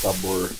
Sabor.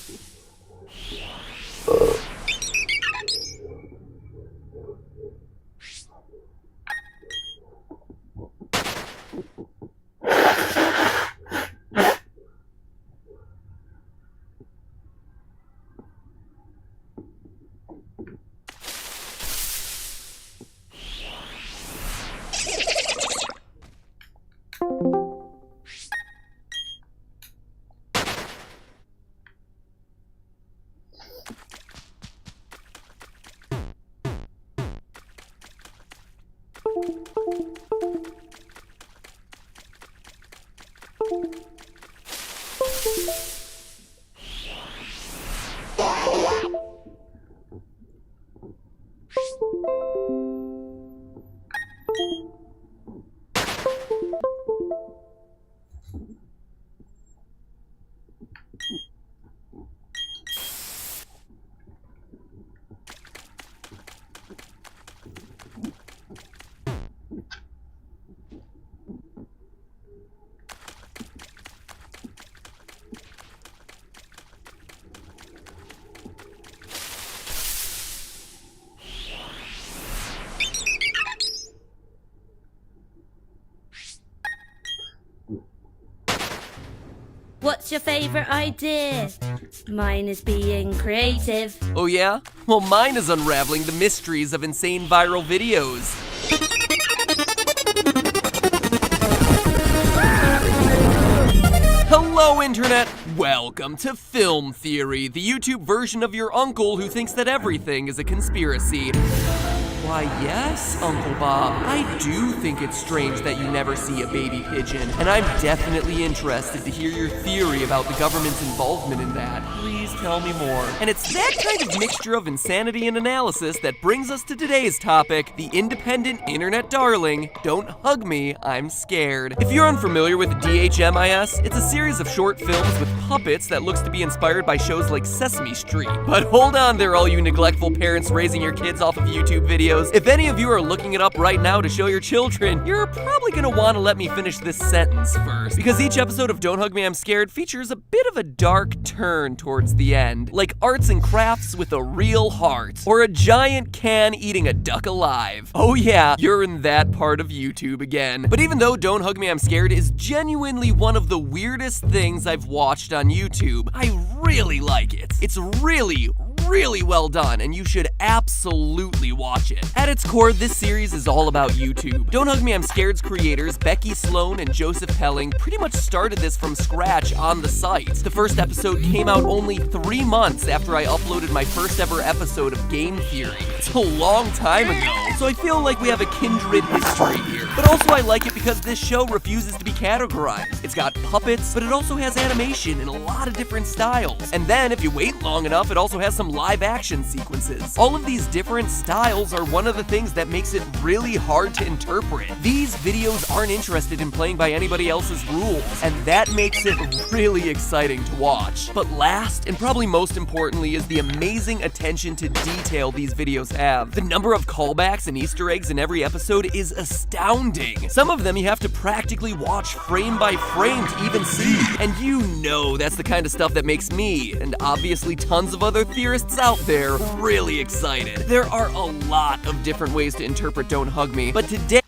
What's your favorite idea? Mine is being creative. Oh yeah? Well, mine is unraveling the mysteries of insane viral videos. Hello, Internet! Welcome to Film Theory, the YouTube version of your uncle who thinks that everything is a conspiracy. Why, yes, Uncle Bob, I do think it's strange that you never see a baby pigeon, and I'm definitely interested to hear your theory about the government's involvement in that. Please tell me more. And it's that kind of mixture of insanity and analysis that brings us to today's topic, the independent internet darling, Don't Hug Me, I'm Scared. If you're unfamiliar with DHMIS, it's a series of short films with puppets that looks to be inspired by shows like Sesame Street. But hold on there, all you neglectful parents raising your kids off of YouTube videos. If any of you are looking it up right now to show your children, you're probably gonna want to let me finish this sentence first. Because each episode of Don't Hug Me, I'm Scared features a bit of a dark turn towards the end. Like arts and crafts with a real heart. Or a giant can eating a duck alive. Oh yeah, you're in that part of YouTube again. But even though Don't Hug Me, I'm Scared is genuinely one of the weirdest things I've watched on YouTube, I really like it. It's really well done, and you should absolutely watch it. At its core, this series is all about YouTube. Don't Hug Me, I'm Scared's creators, Becky Sloan and Joseph Helling, pretty much started this from scratch on the site. The first episode came out only 3 months after I uploaded my first ever episode of Game Theory. It's a long time ago, so I feel like we have a kindred history here. But also I like it because this show refuses to be categorized. It's got puppets, but it also has animation in a lot of different styles. And then, if you wait long enough, it also has some live action sequences. All of these different styles are one of the things that makes it really hard to interpret. These videos aren't interested in playing by anybody else's rules, and that makes it really exciting to watch. But last, and probably most importantly, is the amazing attention to detail these videos have. The number of callbacks and Easter eggs in every episode is astounding. Some of them you have to practically watch frame by frame to even see. And you know that's the kind of stuff that makes me, and obviously tons of other theorists out there, really excited. There are a lot of different ways to interpret Don't Hug Me, but today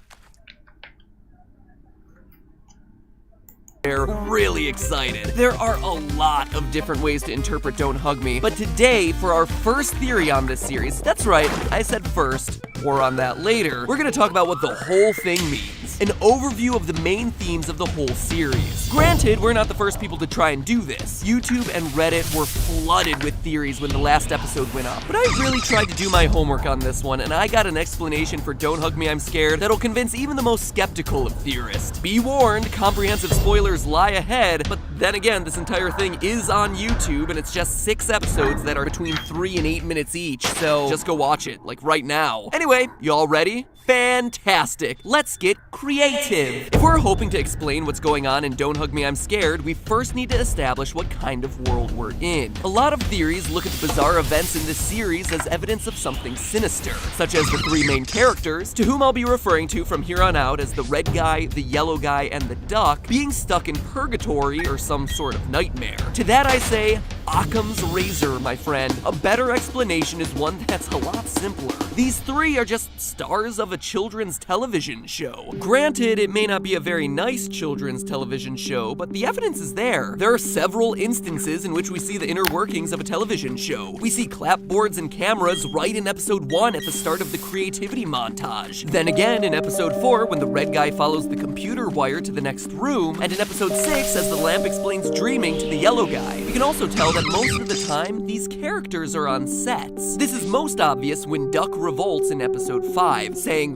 really excited. There are a lot of different ways to interpret Don't Hug Me, but today, for our first theory on this series, that's right, I said first, more on that later, we're gonna talk about what the whole thing means. An overview of the main themes of the whole series. Granted, we're not the first people to try and do this. YouTube and Reddit were flooded with theories when the last episode went up, but I really tried to do my homework on this one, and I got an explanation for Don't Hug Me, I'm Scared that'll convince even the most skeptical of theorists. Be warned, comprehensive spoilers lie ahead, but then again, this entire thing is on YouTube, and it's just 6 episodes that are between 3 and 8 minutes each, so just go watch it, like right now. Anyway, you all ready? Fantastic! Let's get creative! If we're hoping to explain what's going on in Don't Hug Me, I'm Scared, we first need to establish what kind of world we're in. A lot of theories look at the bizarre events in this series as evidence of something sinister, such as the 3 main characters, to whom I'll be referring to from here on out as the red guy, the yellow guy, and the duck, being stuck in purgatory or some sort of nightmare. To that I say, Occam's razor, my friend. A better explanation is one that's a lot simpler. These 3 are just stars of a children's television show. Granted, it may not be a very nice children's television show, but the evidence is there. There are several instances in which we see the inner workings of a television show. We see clapboards and cameras right in episode 1 at the start of the creativity montage. Then again in episode 4 when the red guy follows the computer wire to the next room, and in episode 6 as the lamp explains dreaming to the yellow guy. We can also tell that most of the time, these characters are on sets. This is most obvious when Duck revolts in episode 5, saying,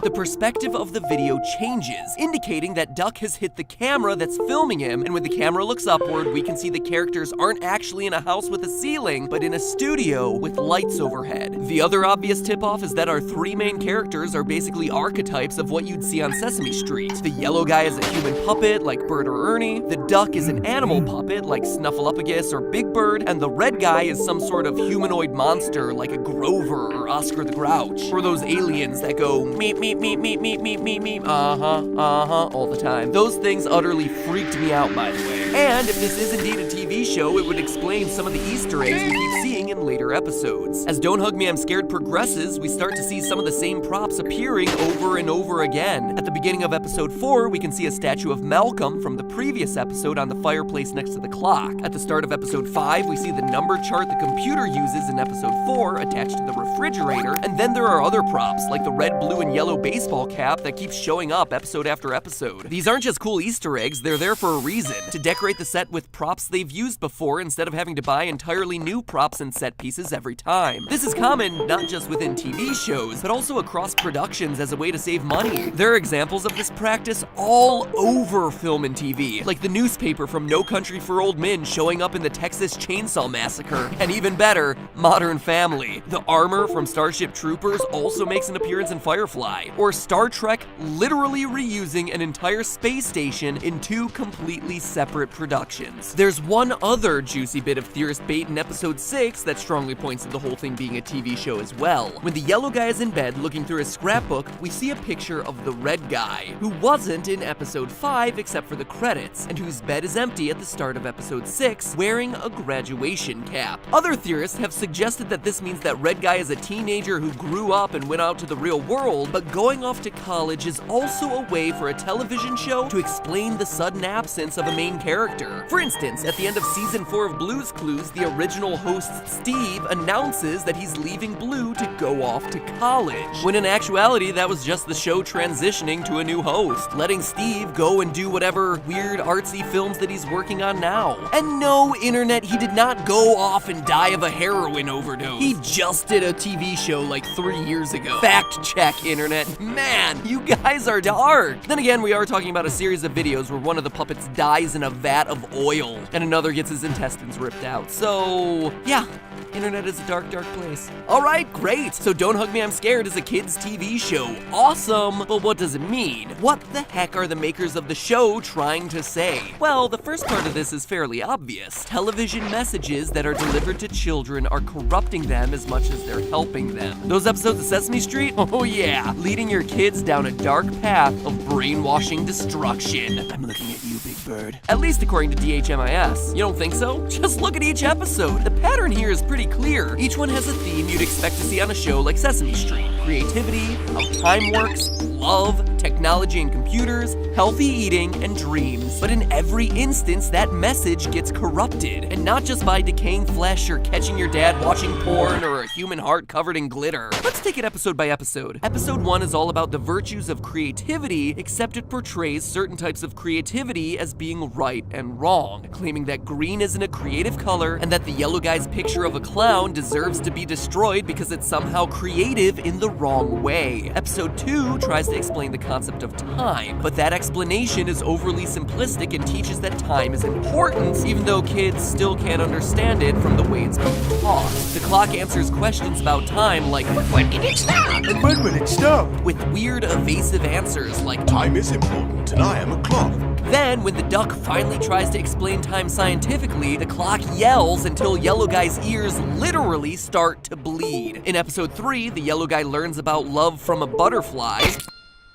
the perspective of the video changes, indicating that Duck has hit the camera that's filming him, and when the camera looks upward, we can see the characters aren't actually in a house with a ceiling, but in a studio with lights overhead. The other obvious tip-off is that our 3 main characters are basically archetypes of what you'd see on Sesame Street. The yellow guy is a human puppet, like Bert or Ernie, the duck is an animal puppet, like Snuffleupagus or Big Bird, and the red guy is some sort of humanoid monster, like a Grover or Oscar the Grouch, or those aliens that go meep meep meep meep meep meep meep meep all the time. Those things utterly freaked me out, by the way. And if this is indeed a TV show, it would explain some of the Easter eggs we keep seeing in later entire episodes. As Don't Hug Me, I'm Scared progresses, we start to see some of the same props appearing over and over again. At the beginning of episode 4, we can see a statue of Malcolm from the previous episode on the fireplace next to the clock. At the start of episode 5, we see the number chart the computer uses in episode 4 attached to the refrigerator, and then there are other props, like the red, blue, and yellow baseball cap that keeps showing up episode after episode. These aren't just cool Easter eggs, they're there for a reason, to decorate the set with props they've used before instead of having to buy entirely new props and set pieces every time. This is common not just within TV shows, but also across productions as a way to save money. There are examples of this practice all over film and TV, like the newspaper from No Country for Old Men showing up in the Texas Chainsaw Massacre, and even better, Modern Family. The armor from Starship Troopers also makes an appearance in Firefly, or Star Trek literally reusing an entire space station in 2 completely separate productions. There's one other juicy bit of theorist bait in episode 6 that strongly points to the whole thing being a TV show as well. When the yellow guy is in bed looking through his scrapbook, we see a picture of the red guy, who wasn't in episode 5 except for the credits, and whose bed is empty at the start of episode 6, wearing a graduation cap. Other theorists have suggested that this means that red guy is a teenager who grew up and went out to the real world, but going off to college is also a way for a television show to explain the sudden absence of a main character. For instance, at the end of season 4 of Blue's Clues, the original host Steve announces that he's leaving Blue to go off to college, when in actuality that was just the show transitioning to a new host, letting Steve go and do whatever weird artsy films that he's working on now. And no, internet, he did not go off and die of a heroin overdose. He just did a TV show like 3 years ago. Fact check, internet. Man, you guys are dark. Then again, we are talking about a series of videos where one of the puppets dies in a vat of oil and another gets his intestines ripped out. So, yeah. Internet is a dark, dark place. Alright, great! So Don't Hug Me, I'm Scared is a kids' TV show. Awesome! But what does it mean? What the heck are the makers of the show trying to say? Well, the first part of this is fairly obvious. Television messages that are delivered to children are corrupting them as much as they're helping them. Those episodes of Sesame Street? Oh yeah! Leading your kids down a dark path of brainwashing destruction. I'm looking at you, Big Bird. At least according to DHMIS. You don't think so? Just look at each episode. The pattern here is pretty clear. Each one has a theme you'd expect to see on a show like Sesame Street. Creativity, how time works, love, technology and computers, healthy eating, and dreams. But in every instance, that message gets corrupted. And not just by decaying flesh or catching your dad watching porn or a human heart covered in glitter. Let's take it episode by episode. Episode 1 is all about the virtues of creativity, except it portrays certain types of creativity as being right and wrong, claiming that green isn't a creative color and that the yellow guy's picture of a clown deserves to be destroyed because it's somehow creative in the wrong way. Episode 2 tries to explain the concept of time, but that explanation is overly simplistic and teaches that time is important, even though kids still can't understand it from the way it's being taught. The clock answers questions about time like, when did it start? And when will it stop? With weird evasive answers like, Time is important and I am a clock. then, when the duck finally tries to explain time scientifically, the clock yells until Yellow Guy's ears literally start to bleed. In episode 3, the Yellow Guy learns about love from a butterfly,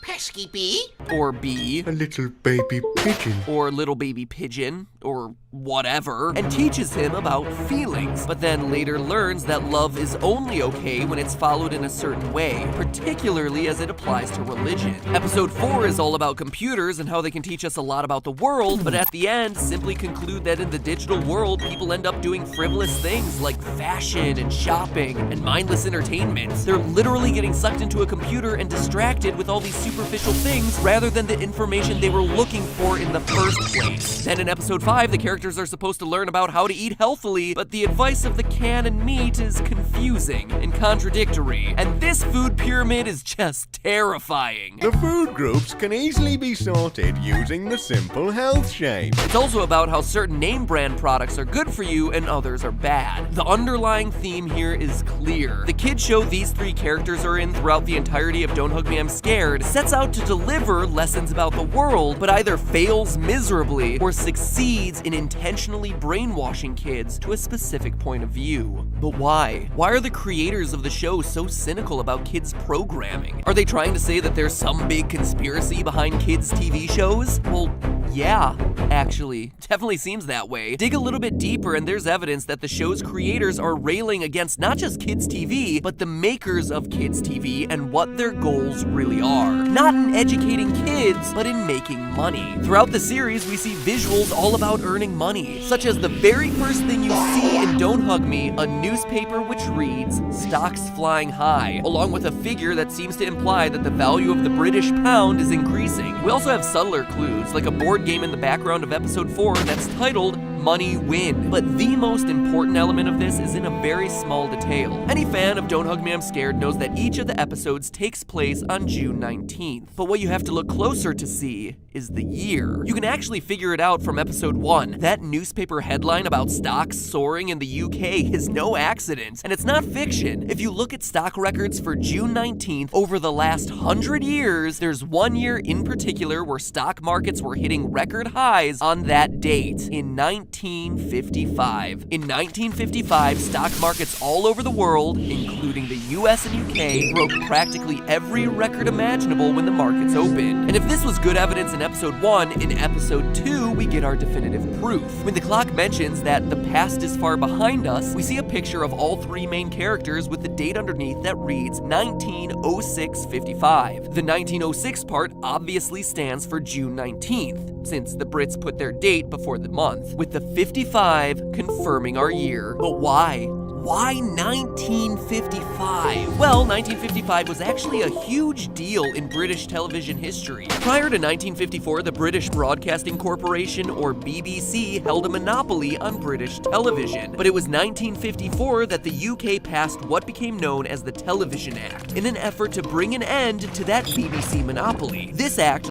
Pesky bee. or bee, A little baby pigeon. or little baby pigeon, or whatever, and teaches him about feelings, but then later learns that love is only okay when it's followed in a certain way, particularly as it applies to religion. Episode 4 is all about computers and how they can teach us a lot about the world, but at the end simply conclude that in the digital world, people end up doing frivolous things like fashion and shopping and mindless entertainment. They're literally getting sucked into a computer and distracted with all these superficial things rather than the information they were looking for in the first place. Then in episode 5, the characters are supposed to learn about how to eat healthily, but the advice of the canned meat is confusing and contradictory, and this food pyramid is just terrifying. The food groups can easily be sorted using the simple health shape. It's also about how certain name brand products are good for you and others are bad. The underlying theme here is clear. The kids show these 3 characters are in throughout the entirety of Don't Hug Me, I'm Scared sets out to deliver lessons about the world, but either fails miserably or succeeds in intentionally brainwashing kids to a specific point of view. But why? Why are the creators of the show so cynical about kids programming? Are they trying to say that there's some big conspiracy behind kids' TV shows? Well, Yeah, actually, definitely seems that way. Dig a little bit deeper and there's evidence that the show's creators are railing against not just kids TV, but the makers of kids TV and what their goals really are. Not in educating kids, but in making money. Throughout the series, we see visuals all about earning money, such as the very first thing you see in Don't Hug Me, a newspaper which reads, "Stocks flying high," along with a figure that seems to imply that the value of the British pound is increasing. We also have subtler clues, like a board game in the background of episode 4 that's titled Money Win. But the most important element of this is in a very small detail. Any fan of Don't Hug Me, I'm Scared knows that each of the episodes takes place on June 19th. But what you have to look closer to see is the year. You can actually figure it out from episode 1. That newspaper headline about stocks soaring in the UK is no accident, and it's not fiction. If you look at stock records for June 19th over the last 100 years, there's one year in particular where stock markets were hitting record highs on that date, in 1955. In 1955, stock markets all over the world, including the US and UK, broke practically every record imaginable when the markets opened. And if this was good evidence in episode 1, in episode 2, we get our definitive proof. When the clock mentions that the past is far behind us, we see a picture of all three main characters with the date underneath that reads 1906-55. The 1906 part obviously stands for June 19th, since the Brits put their date before the month, with the 55 confirming our year. But why? Why 1955? Well, 1955 was actually a huge deal in British television history. Prior to 1954, the British Broadcasting Corporation, or BBC, held a monopoly on British television. But it was 1954 that the UK passed what became known as the Television Act, in an effort to bring an end to that BBC monopoly. This act,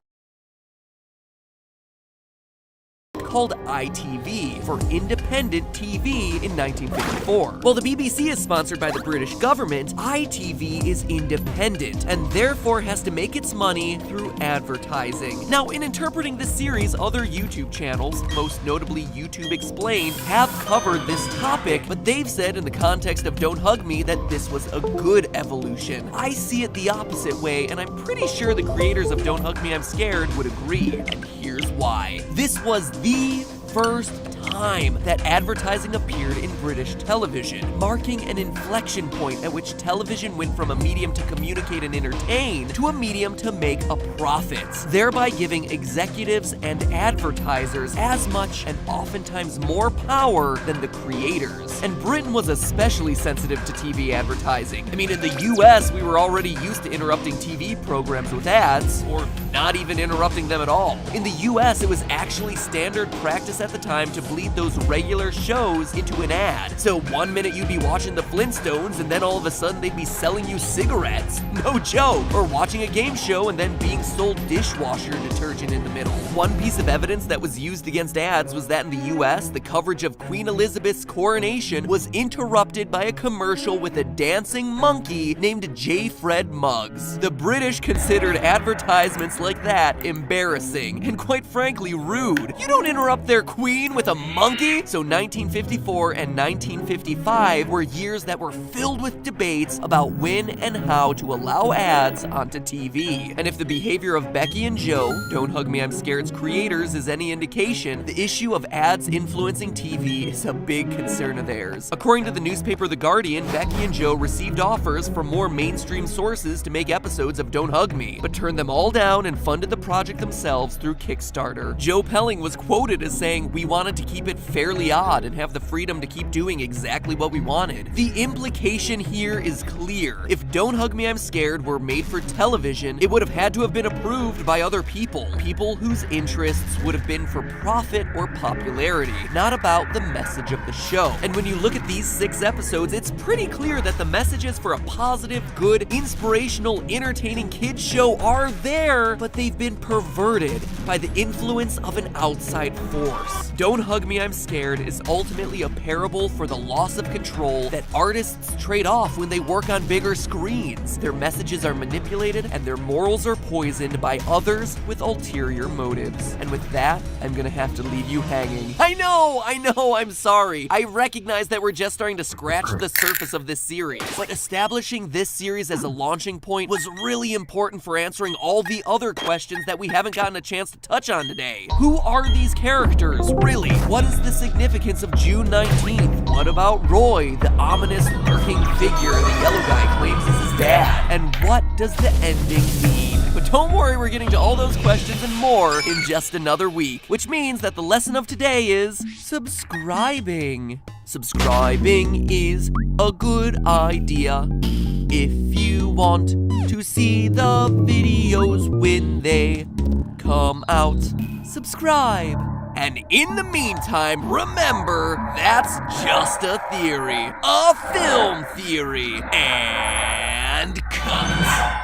called ITV, for Independent TV, in 1954. While the BBC is sponsored by the British government, ITV is independent and therefore has to make its money through advertising. Now, in interpreting this series, other YouTube channels, most notably YouTube Explained, have covered this topic, but they've said in the context of Don't Hug Me that this was a good evolution. I see it the opposite way, and I'm pretty sure the creators of Don't Hug Me, I'm Scared would agree, and here's why. This was the first time that advertising appeared in British television, marking an inflection point at which television went from a medium to communicate and entertain to a medium to make a profit, thereby giving executives and advertisers as much and oftentimes more power than the creators. And Britain was especially sensitive to TV advertising. I mean, in the US, we were already used to interrupting TV programs with ads, or not even interrupting them at all. In the US, it was actually standard practice at the time to bleed those regular shows into an ad. So one minute you'd be watching the Flintstones and then all of a sudden they'd be selling you cigarettes. No joke. Or watching a game show and then being sold dishwasher detergent in the middle. One piece of evidence that was used against ads was that in the US, the coverage of Queen Elizabeth's coronation was interrupted by a commercial with a dancing monkey named J. Fred Muggs. The British considered advertisements like that embarrassing and quite frankly rude. You don't interrupt their queen with a monkey? So 1954 and 1955 were years that were filled with debates about when and how to allow ads onto TV. And if the behavior of Becky and Joe, Don't Hug Me, I'm Scared's creators, is any indication, the issue of ads influencing TV is a big concern of theirs. According to the newspaper The Guardian, Becky and Joe received offers from more mainstream sources to make episodes of Don't Hug Me, but turned them all down and funded the project themselves through Kickstarter. Joe Pelling was quoted as saying, "We wanted to keep it fairly odd and have the freedom to keep doing exactly what we wanted." The implication here is clear. If Don't Hug Me, I'm Scared were made for television, it would have had to have been approved by other people whose interests would have been for profit or popularity, not about the message of the show. And when you look at these 6 episodes, it's pretty clear that the messages for a positive, good, inspirational, entertaining kids show are there, but they've been perverted by the influence of an outside force. Don't Hug Hug Me, I'm Scared is ultimately a parable for the loss of control that artists trade off when they work on bigger screens. Their messages are manipulated and their morals are poisoned by others with ulterior motives. And with that, I'm gonna have to leave you hanging. I know, I'm sorry. I recognize that we're just starting to scratch the surface of this series, but establishing this series as a launching point was really important for answering all the other questions that we haven't gotten a chance to touch on today. Who are these characters, really? What is the significance of June 19th? What about Roy, the ominous lurking figure the yellow guy claims is his dad? And what does the ending mean? But don't worry, we're getting to all those questions and more in just another week, which means that the lesson of today is subscribing. Subscribing is a good idea if you want to see the videos when they come out. Subscribe. And in the meantime, remember, that's just a theory. A film theory. And cut.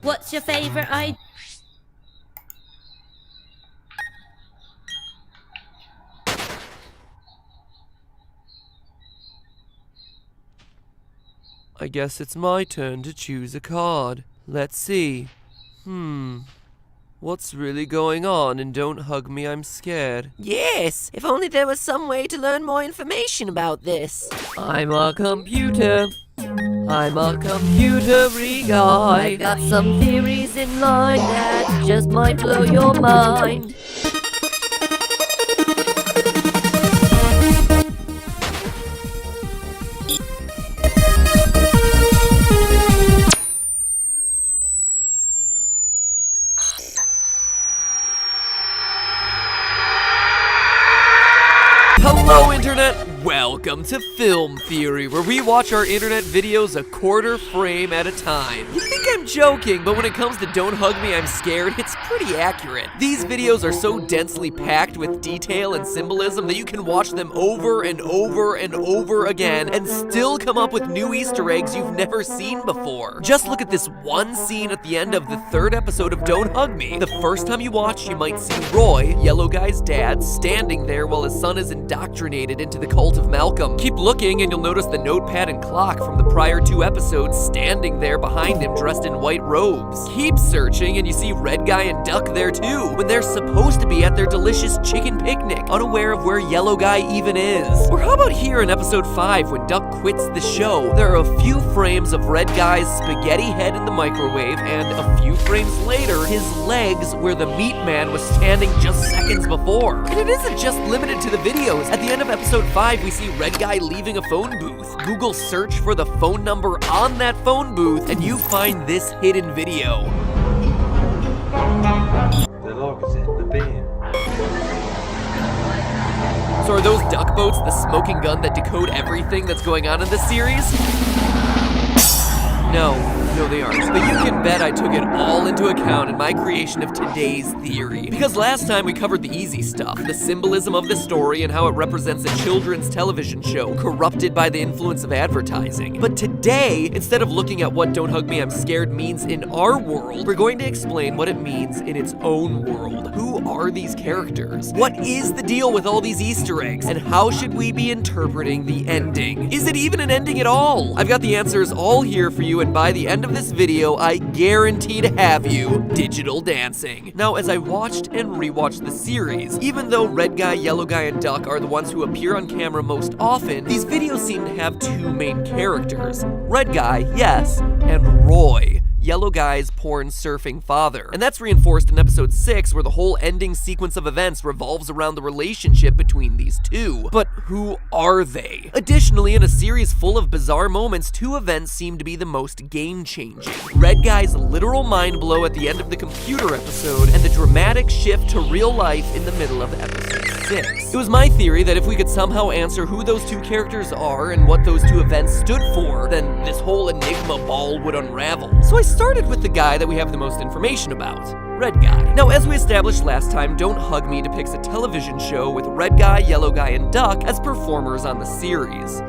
What's your favorite idea? I guess it's my turn to choose a card. Let's see. What's really going on in Don't Hug Me, I'm Scared? Yes, if only there was some way to learn more information about this. I'm a computer. I'm a computer-y guy. I got some theories in line that just might blow your mind. Hello, Internet! Welcome to Film Theory, where we watch our internet videos a quarter frame at a time. You think I'm joking, but when it comes to Don't Hug Me, I'm Scared, it's pretty accurate. These videos are so densely packed with detail and symbolism that you can watch them over and over and over again and still come up with new Easter eggs you've never seen before. Just look at this one scene at the end of the 3rd episode of Don't Hug Me. The first time you watch, you might see Roy, Yellow Guy's dad, standing there while his son is indoctrinated into the cult of Malcolm. Keep looking and you'll notice the notepad and clock from the prior 2 episodes standing there behind him dressed in white robes. Keep searching and you see Red Guy and Duck there too, when they're supposed to be at their delicious chicken picnic, unaware of where Yellow Guy even is. Or how about here in episode 5 when Duck quits the show? There are a few frames of Red Guy's spaghetti head in the microwave and a few frames later, his legs where the meat man was standing just seconds before. And it isn't just limited to the videos. At the end of episode 5, we see Red Guy leaving a phone booth. Google search for the phone number on that phone booth and you find this hidden video. The log's in the bin. So are those duck boats the smoking gun that decode everything that's going on in this series? No, they aren't. But you can bet I took it all into account in my creation of today's theory. Because last time we covered the easy stuff, the symbolism of the story and how it represents a children's television show corrupted by the influence of advertising. But today, instead of looking at what Don't Hug Me, I'm Scared means in our world, we're going to explain what it means in its own world. Who are these characters? What is the deal with all these Easter eggs? And how should we be interpreting the ending? Is it even an ending at all? I've got the answers all here for you, and by the end of this video, I guarantee to have you digital dancing. Now, as I watched and rewatched the series, even though Red Guy, Yellow Guy, and Duck are the ones who appear on camera most often, these videos seem to have 2 main characters. Red Guy, yes, and Roy, Yellow Guy's porn surfing father. And that's reinforced in episode 6, where the whole ending sequence of events revolves around the relationship between these 2. But who are they? Additionally, in a series full of bizarre moments, 2 events seem to be the most game-changing. Red Guy's literal mind blow at the end of the computer episode, and the dramatic shift to real life in the middle of episode 6. It was my theory that if we could somehow answer who those 2 characters are and what those 2 events stood for, then this whole enigma ball would unravel. So I started with the guy that we have the most information about, Red Guy. Now, as we established last time, Don't Hug Me depicts a television show with Red Guy, Yellow Guy, and Duck as performers on the series.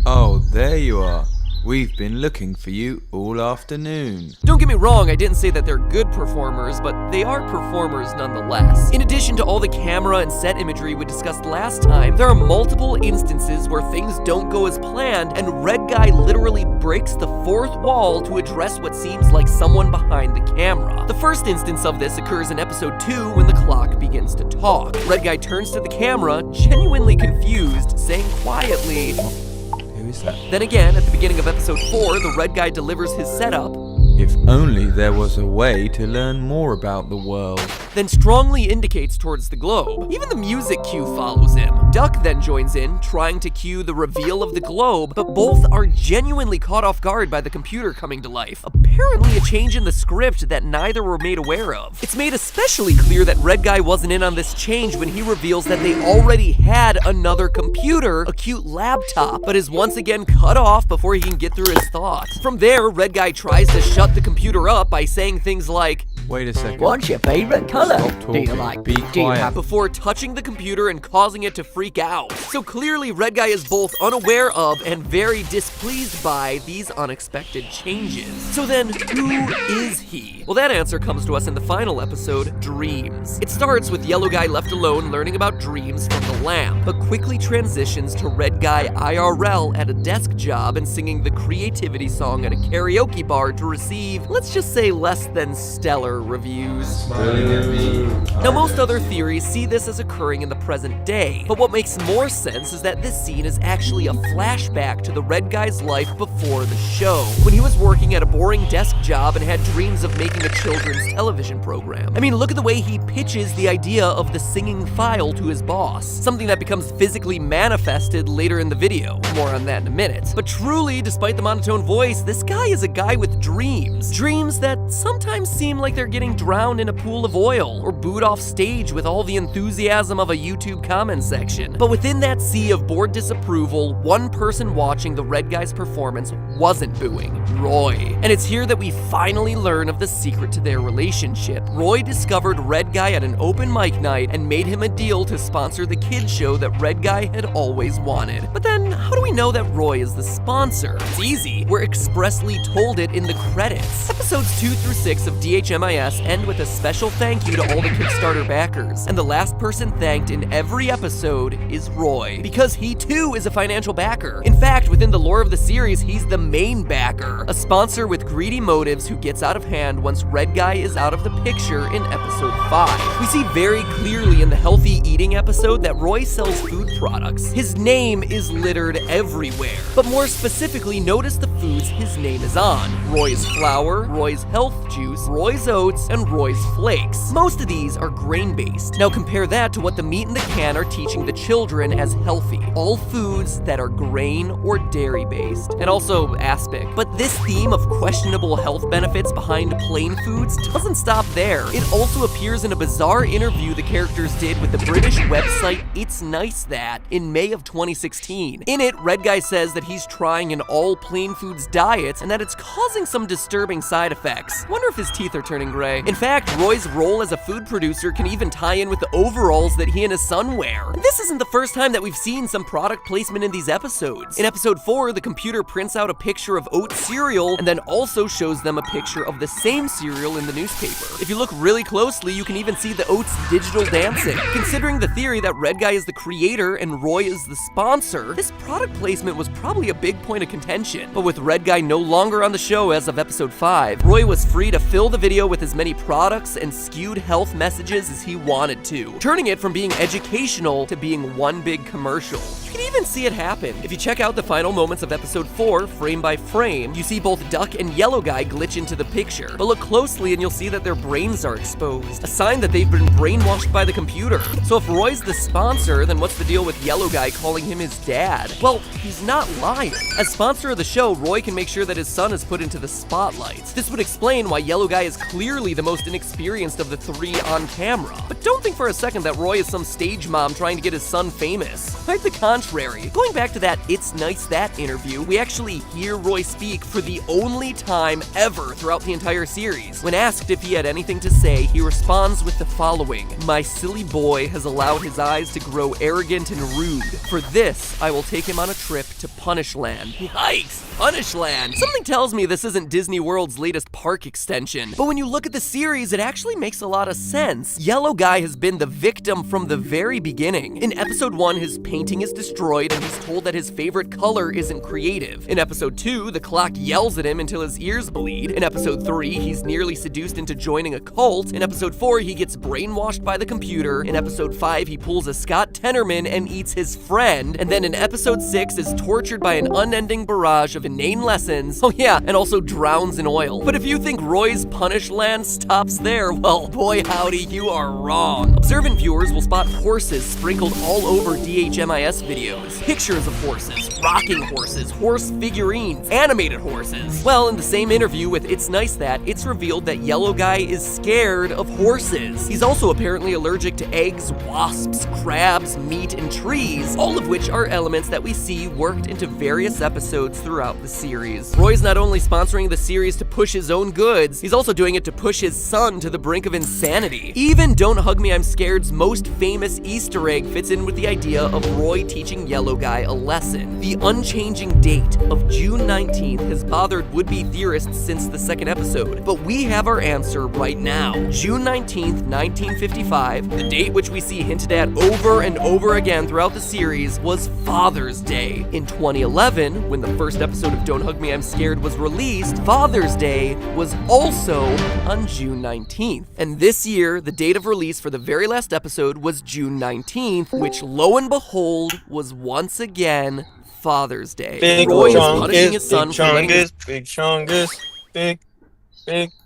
Oh, there you are. We've been looking for you all afternoon. Don't get me wrong, I didn't say that they're good performers, but they are performers nonetheless. In addition to all the camera and set imagery we discussed last time, there are multiple instances where things don't go as planned, and Red Guy literally breaks the fourth wall to address what seems like someone behind the camera. The first instance of this occurs in episode 2 when the clock begins to talk. Red Guy turns to the camera, genuinely confused, saying quietly, Who is that? Then again, at the beginning of episode 4, the Red Guy delivers his setup, If only there was a way to learn more about the world. then strongly indicates towards the globe. Even the music cue follows him. Duck then joins in, trying to cue the reveal of the globe, but both are genuinely caught off guard by the computer coming to life. Apparently a change in the script that neither were made aware of. It's made especially clear that Red Guy wasn't in on this change when he reveals that they already had another computer, a cute laptop, but is once again cut off before he can get through his thoughts. From there, Red Guy tries to shut the computer up by saying things like, Wait a second. What's your favorite colour? Stop talking. Be quiet. before touching the computer and causing it to freak out. So clearly, Red Guy is both unaware of and very displeased by these unexpected changes. So then, who is he? Well, that answer comes to us in the final episode, Dreams. It starts with Yellow Guy left alone learning about dreams from the lamp, but quickly transitions to Red Guy IRL at a desk job and singing the Creativity song at a karaoke bar to receive, let's just say, less than stellar reviews. Now, most other theories see this as occurring in the present day, but what makes more sense is that this scene is actually a flashback to the Red Guy's life before the show, when he was working at a boring desk job and had dreams of making a children's television program. I mean, look at the way he pitches the idea of the singing file to his boss, something that becomes physically manifested later in the video. More on that in a minute. But truly, despite the monotone voice, this guy is a guy with dreams. Dreams that sometimes seem like they're getting drowned in a pool of oil, or booed off stage with all the enthusiasm of a YouTube comment section. But within that sea of bored disapproval, one person watching the Red Guy's performance wasn't booing, Roy. And it's here that we finally learn of the secret to their relationship. Roy discovered Red Guy at an open mic night and made him a deal to sponsor the kids show that Red Guy had always wanted. But then, how do we know that Roy is the sponsor? It's easy. We're expressly told it in the credits. Episodes 2 through 6 of DHMIS end with a special thank you to all the Kickstarter backers, and the last person thanked in every episode is Roy, because he too is a financial backer. In fact, within the lore of the series, he's the main backer, a sponsor with greedy motives who gets out of hand once Red Guy is out of the picture in episode 5. We see very clearly in the healthy eating episode that Roy sells food products. His name is littered everywhere, but more specifically, notice the foods his name is on: Roy's Flour, Roy's Health Juice, Roy's Oats, and Roy's Flakes. Most of these are grain-based. Now compare that to what the meat in the can are teaching the children as healthy: all foods that are grain or dairy-based, and also aspic. But this theme of questionable health benefits behind plain foods doesn't stop there. It also appears in a bizarre interview the characters did with the British website It's Nice That in May of 2016. In it, Red Guy says that he's trying an all plain foods diet and that it's causing some disturbing side effects. Wonder if his teeth are turning gray. In fact, Roy's role as a food producer can even tie in with the overalls that he and his son wear. And this isn't the first time that we've seen some product placement in these episodes. In episode 4, the computer prints out a picture of oat cereal and then also shows them a picture of the same cereal in the newspaper. If you look really closely, you can even see the oats digital dancing. Considering the theory that Red Guy is the creator and Roy is the sponsor, this product placement was probably a big point of contention. But with Red Guy no longer on the show as of episode 5, Roy was free to fill the video with as many products and skewed health messages as he wanted to, turning it from being educational to being one big commercial. You can even see it happen. If you check out the final moments of episode 4, frame by frame, you see both Duck and Yellow Guy glitch into the picture. But look closely and you'll see that their brains are exposed, a sign that they've been brainwashed by the computer. So if Roy's the sponsor, then what's the deal with Yellow Guy calling him his dad? Well, he's not lying. As sponsor of the show, Roy can make sure that his son is put into the spotlight. This would explain why Yellow Guy is clearly the most inexperienced of the 3 on camera. But don't think for a second that Roy is some stage mom trying to get his son famous. Quite the contrary. necessary. Going back to that It's Nice That interview, we actually hear Roy speak for the only time ever throughout the entire series. When asked if he had anything to say, he responds with the following: "My silly boy has allowed his eyes to grow arrogant and rude. For this, I will take him on a trip to Punishland." Yikes! Punishland! Something tells me this isn't Disney World's latest park extension. But when you look at the series, it actually makes a lot of sense. Yellow Guy has been the victim from the very beginning. In episode 1, his painting is destroyed and he's told that his favorite color isn't creative. In episode 2, the clock yells at him until his ears bleed. In episode 3, he's nearly seduced into joining a cult. In episode 4, he gets brainwashed by the computer. In episode 5, he pulls a Scott Tenorman and eats his friend. And then in episode 6, is tortured by an unending barrage of inane lessons. Oh yeah, and also drowns in oil. But if you think Roy's Punishland stops there, well, boy howdy, you are wrong. Observant viewers will spot horses sprinkled all over DHMIS videos. Pictures of horses, rocking horses, horse figurines, animated horses. Well, in the same interview with It's Nice That, it's revealed that Yellow Guy is scared of horses. He's also apparently allergic to eggs, wasps, crabs, meat, and trees, all of which are elements that we see worked into various episodes throughout the series. Roy's not only sponsoring the series to push his own goods, he's also doing it to push his son to the brink of insanity. Even Don't Hug Me, I'm Scared's most famous Easter egg fits in with the idea of Roy teaching Yellow Guy a lesson. The unchanging date of June 19th has bothered would-be theorists since the second episode, but we have our answer right now. June 19th, 1955, the date which we see hinted at over and over again throughout the series, was Father's Day. In 2011, when the first episode of Don't Hug Me, I'm Scared was released, Father's Day was also on June 19th. And this year, the date of release for the very last episode was June 19th, which lo and behold was once again Father's Day. Big Roy is punishing his son for letting his big chungus, big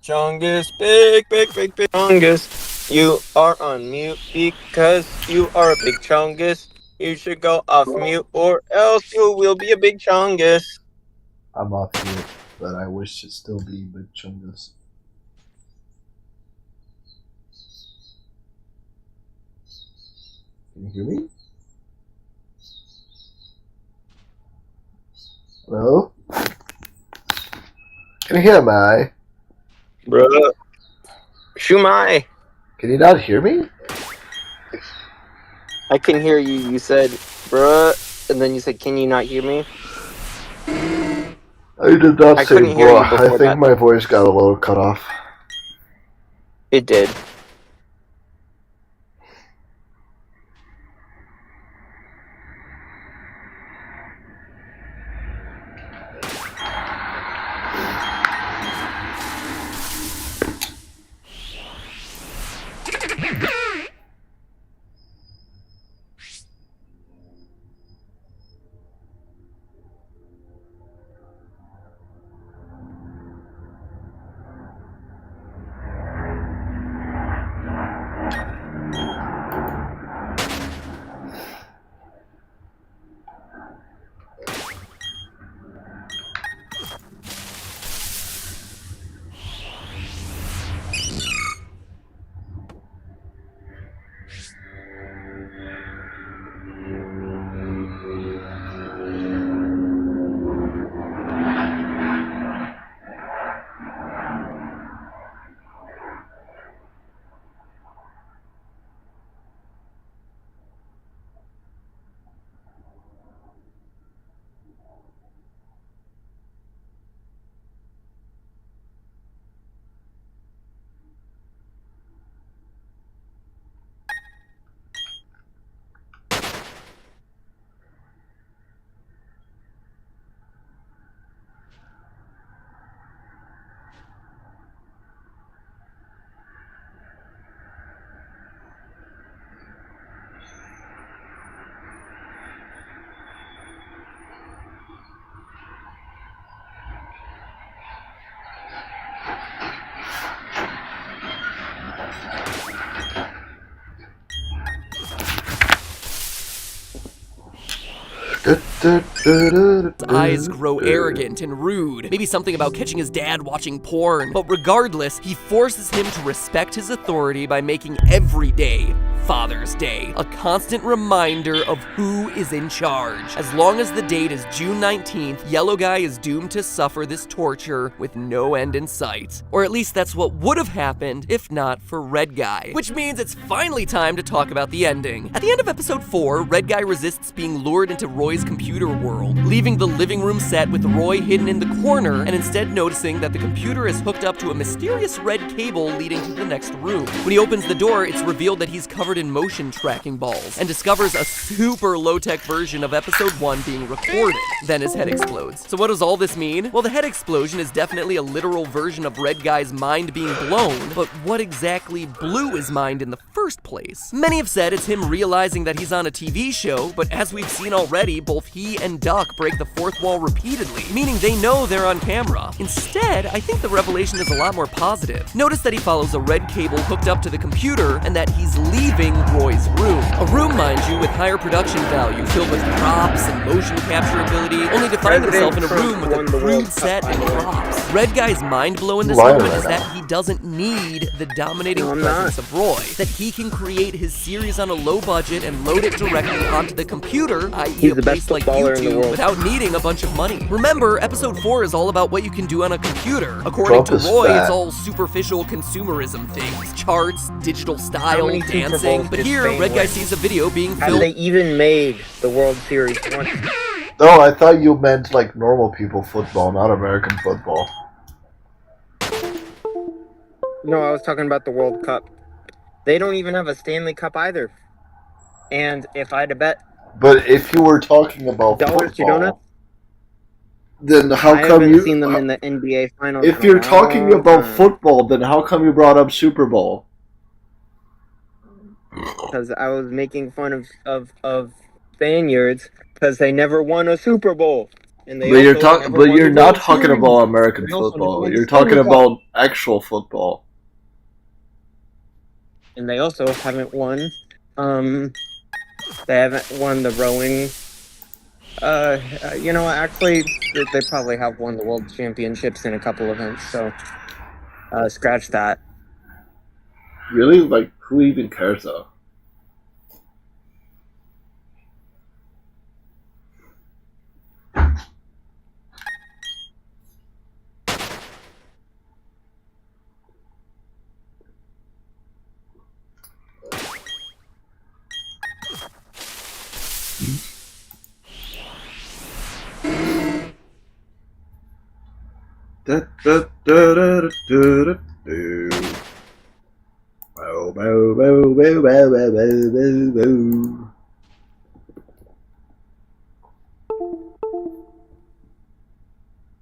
chungus, big chungus. You are on mute because you are a big chungus. You should go off mute or else you will be a big chungus. I'm off mute, but I wish to still be Big Chungus. Can you hear me? Hello? Can you hear me? Bruh. Shumai. Can you not hear me? I can hear you. You said, bruh, and then you said, can you not hear me? I did not I say couldn't hear you bruh. I before think that. my voice got a little cut off. It did. His eyes grow arrogant and rude. Maybe something about catching his dad watching porn. But regardless, he forces him to respect his authority by making every day Father's Day, a constant reminder of who is in charge. As long as the date is June 19th, Yellow Guy is doomed to suffer this torture with no end in sight. Or at least that's what would have happened if not for Red Guy. Which means it's finally time to talk about the ending. At the end of episode 4, Red Guy resists being lured into Roy's computer world, leaving the living room set with Roy hidden in the corner and instead noticing that the computer is hooked up to a mysterious red cable leading to the next room. When he opens the door, it's revealed that he's covered in motion tracking balls and discovers a super low-tech version of episode 1 being recorded. Then his head explodes. So what does all this mean? Well, the head explosion is definitely a literal version of Red Guy's mind being blown, but what exactly blew his mind in the first place? Many have said it's him realizing that he's on a TV show, but as we've seen already, both he and Duck break the fourth wall repeatedly, meaning they know they're on camera. Instead, I think the revelation is a lot more positive. Notice that he follows a red cable hooked up to the computer and that he's leaving Roy's room. A room, mind you, with higher production value, filled with props and motion capture ability, only to find himself in a room with a crude set and props. Red Guy's mind blow in this moment is that he doesn't need the dominating presence of Roy, that he can create his series on a low budget and load it directly onto the computer, i.e. a place like YouTube, without needing a bunch of money. Remember, episode 4 is all about what you can do on a computer. According to Roy, it's all superficial consumerism things, charts, digital style, dancing, but here, Red Guy sees a video being filmed. Have they even made the World Series once? No, I thought you meant like normal people football, not American football. No, I was talking about the World Cup. They don't even have a Stanley Cup either. And if I had to bet... But if you were talking about football, then how come you... I haven't seen them in the NBA Finals. If you're talking about football, then how come you brought up Super Bowl? Because I was making fun of Spaniards because they never won a Super Bowl. And they but you're not talking about American football. You're talking about actual football. And they also haven't won. They haven't won the rowing. You know, actually, they probably have won the World Championships in a couple events. So, scratch that. Really? Like, who even cares though? Da, da, da, da, da, da, da. Bow, bow, bow, bow, bow, bow, bow, bow.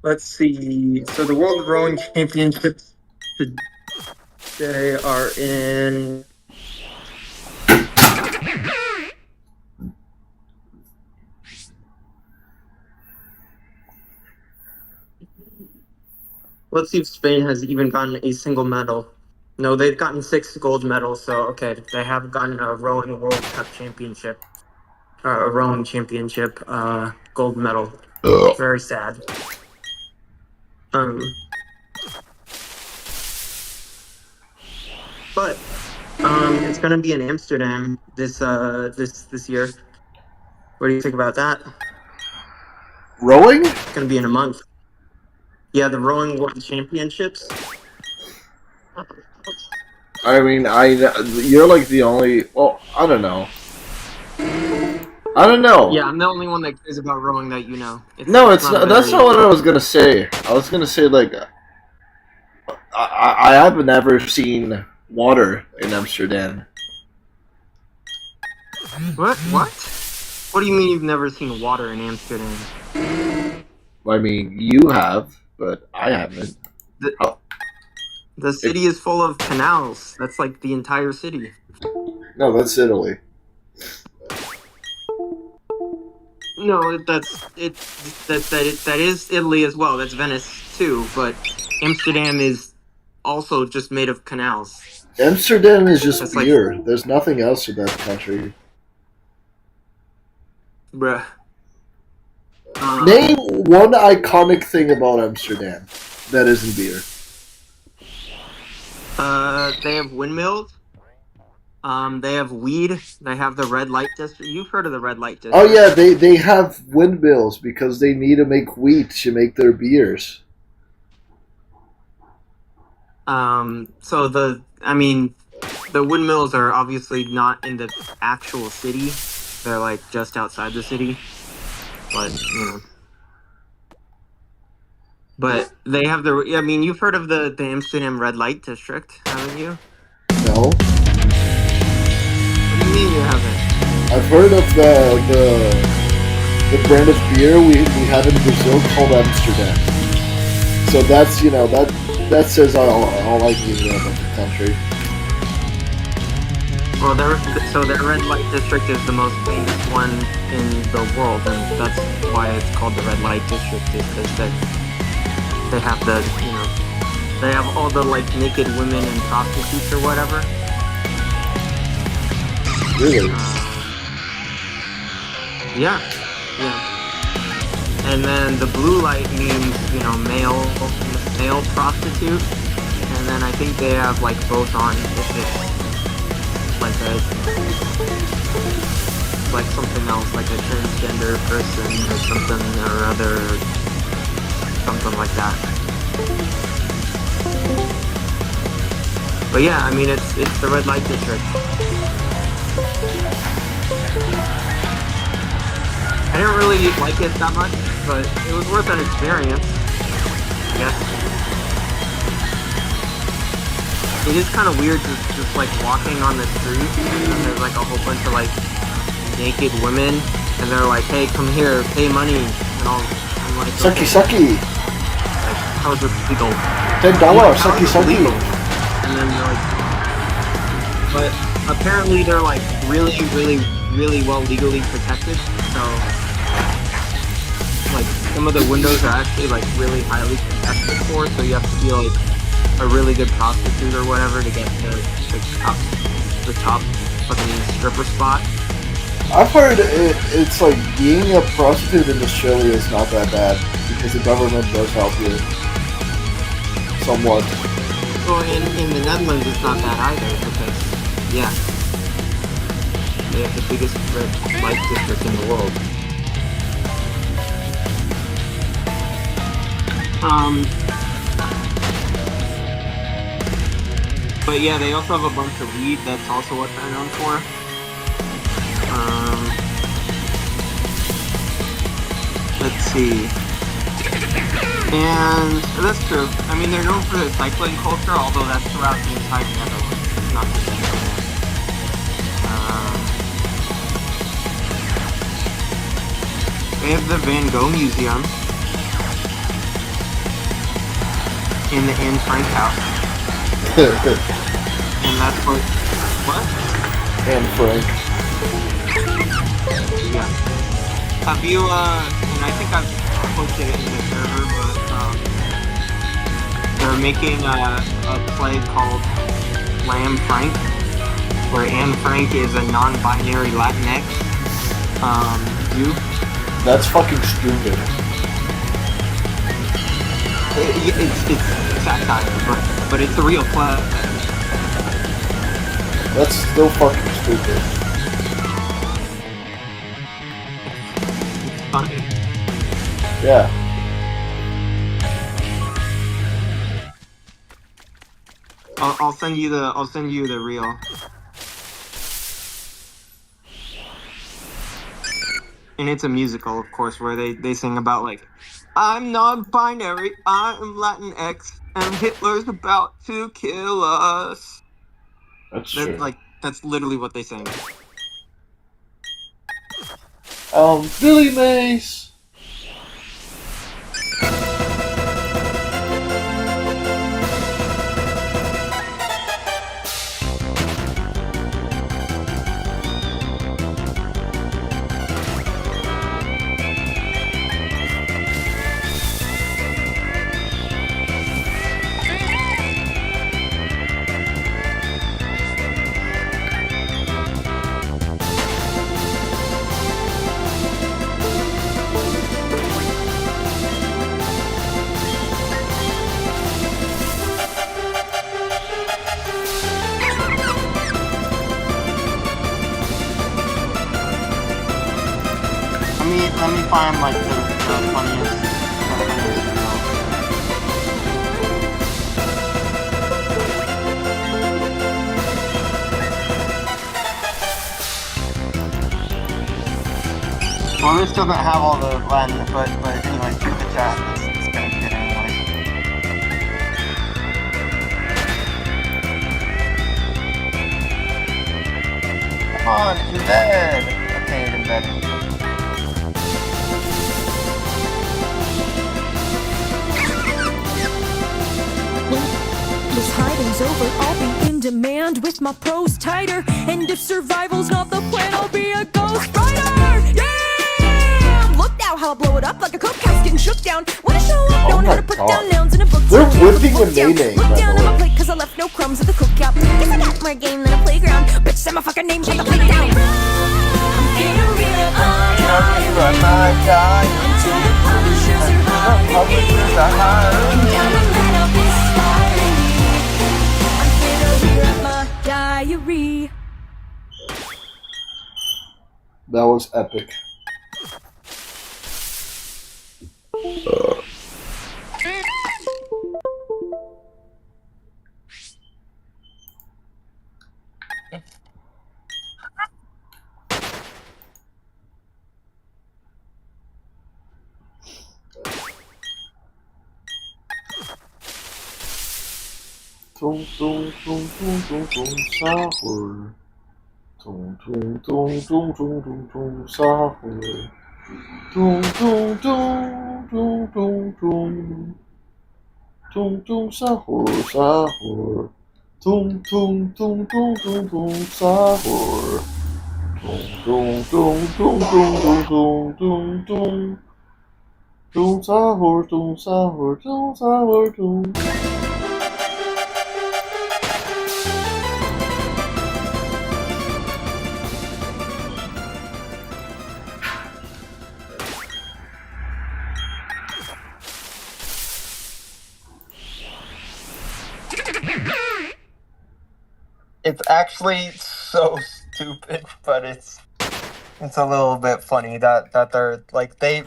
Let's see. So the World Rowing Championships today are in... Let's see if Spain has even gotten a single medal. No, they've gotten 6 gold medals, so okay, they have gotten a rowing World Cup championship. A rowing championship, gold medal. Very sad. But it's gonna be in Amsterdam this year. What do you think about that? Rowing? It's gonna be in a month. Yeah, the rowing World Championships. I mean, you're like the only. Well, I don't know. I don't know. Yeah, I'm the only one that cares about rowing that you know. It's not. That's not what I was gonna say. I was gonna say like, I haven't ever seen water in Amsterdam. What? What do you mean you've never seen water in Amsterdam? I mean, you have, but I haven't. The city is full of canals. That's like the entire city. No, that's Italy. No, that is Italy as well. That's Venice too, but Amsterdam is also just made of canals. Amsterdam is just beer. There's nothing else in that country. Bruh. Name one iconic thing about Amsterdam that isn't beer. They have windmills. They have weed. They have the red light district. You've heard of the red light district? Oh yeah, they have windmills because they need to make wheat to make their beers. So the windmills are obviously not in the actual city. They're like just outside the city. But, But they have you've heard of the Amsterdam red light district, haven't you? No, What do you mean you haven't? I've heard of the brand of beer we have in Brazil called Amsterdam. So that's that says all I need to know about the country. Well, their red light district is the most famous one in the world, and that's why it's called the red light district, is because they have they have all the like naked women and prostitutes or whatever. Really? Yeah. And then the blue light means male prostitute, and then I think they have like both on if it's like something else, like a transgender person or something or other, something like that. But yeah, it's the red light district. I didn't really like it that much, but it was worth an experience, I guess. It is kind of weird just like walking on the street and there's like a whole bunch of like naked women and they're like, hey, come here, pay money, and I'm like, Sucky, okay. sucky. Like, how is this legal? $10, sucky, sucky. And then they're like, but apparently they're like really, really, really well legally protected. So like some of the windows are actually like really highly protected for, so you have to be like a really good prostitute or whatever to get to the top fucking stripper spot. I've heard it's like being a prostitute in Australia is not that bad because the government does help you somewhat. Well, in the Netherlands it's not bad either because, yeah, they have the biggest red light district in the world. But yeah, they also have a bunch of weed. That's also what they're known for. Let's see. And that's true. They're known for their cycling culture, although that's throughout the entire Netherlands. It's not just Amsterdam. They have the Van Gogh Museum in the Anne Frank house. And that's what? Anne Frank. Yeah. Have you, and I think I've posted it in the server, but, they're making a play called Lamb Frank, where Anne Frank is a non-binary Latinx, Jew. That's fucking stupid. It's satire, but it's a real play. That's still fucking stupid. Funny. Yeah. I'll send you the reel. And it's a musical, of course, where they sing about like, I'm non-binary, I am Latinx, and Hitler's about to kill us. That's true. That's literally what they sing. Billy Mays. let me find like the funniest reels. Well, this doesn't have all the Latin, but anyway, through the chat, it's gonna get anyway. Come on, it's in bed. Okay, it's in bed. This hiding's over, I'll be in demand with my pros tighter. And if survival's not the plan, I'll be a ghost rider. Yeah! Look now how I blow it up like a coke house getting shook down. Wanna show up, knowing how to put down nouns in a book. They're whipping a mayonnaise, Look by down the on my way. plate cause I left no crumbs at the cookout. Guess I got more game than a playground. Bitch, say my fucking name, shut the plate down. I'm feeling really high. Until the publishers are hiring me. And down the line I'll be spiraling. I'm finna rewrite my diary. That was epic. Tung tung tung tung tung tung sahur. Tung tung tung tung tung tung tung sahur. Tung tung tung tung tung tung. Tung tung sahur sahur. Tung tung tung tung tung tung sahur. Tung tung tung tung tung tung tung tung. Tung sahur tung sahur tung sahur tung. It's actually so stupid, but it's a little bit funny that they're like they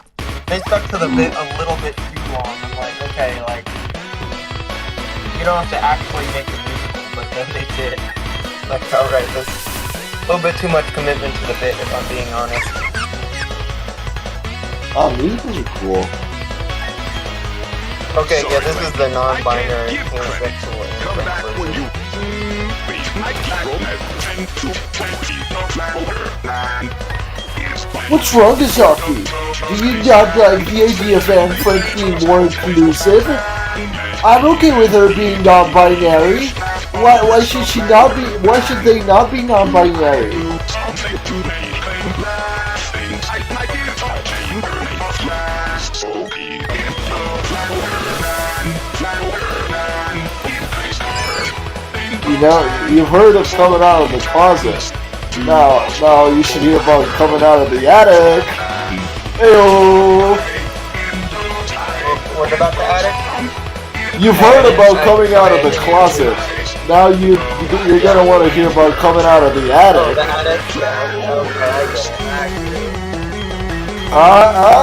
stuck to the bit a little bit too long. I'm like, okay, like you don't have to actually make a musical, but then they did. Like, alright, that's a little bit too much commitment to the bit, if I'm being honest. Oh, musicals are cool. Okay, yeah, this is the non-binary transsexual. What's wrong, Azaki? Do you not like the idea of Anne Frank being more inclusive? I'm okay with her being non-binary. Why should she not be? Why should they not be non-binary? You know, you've heard of coming out of the closet. Now you should hear about coming out of the attic. Heyo! What about the attic? You've heard about coming out of the closet. Now you're gonna want to hear about coming out of the attic. Oh, the attic? Yeah, okay, I get it.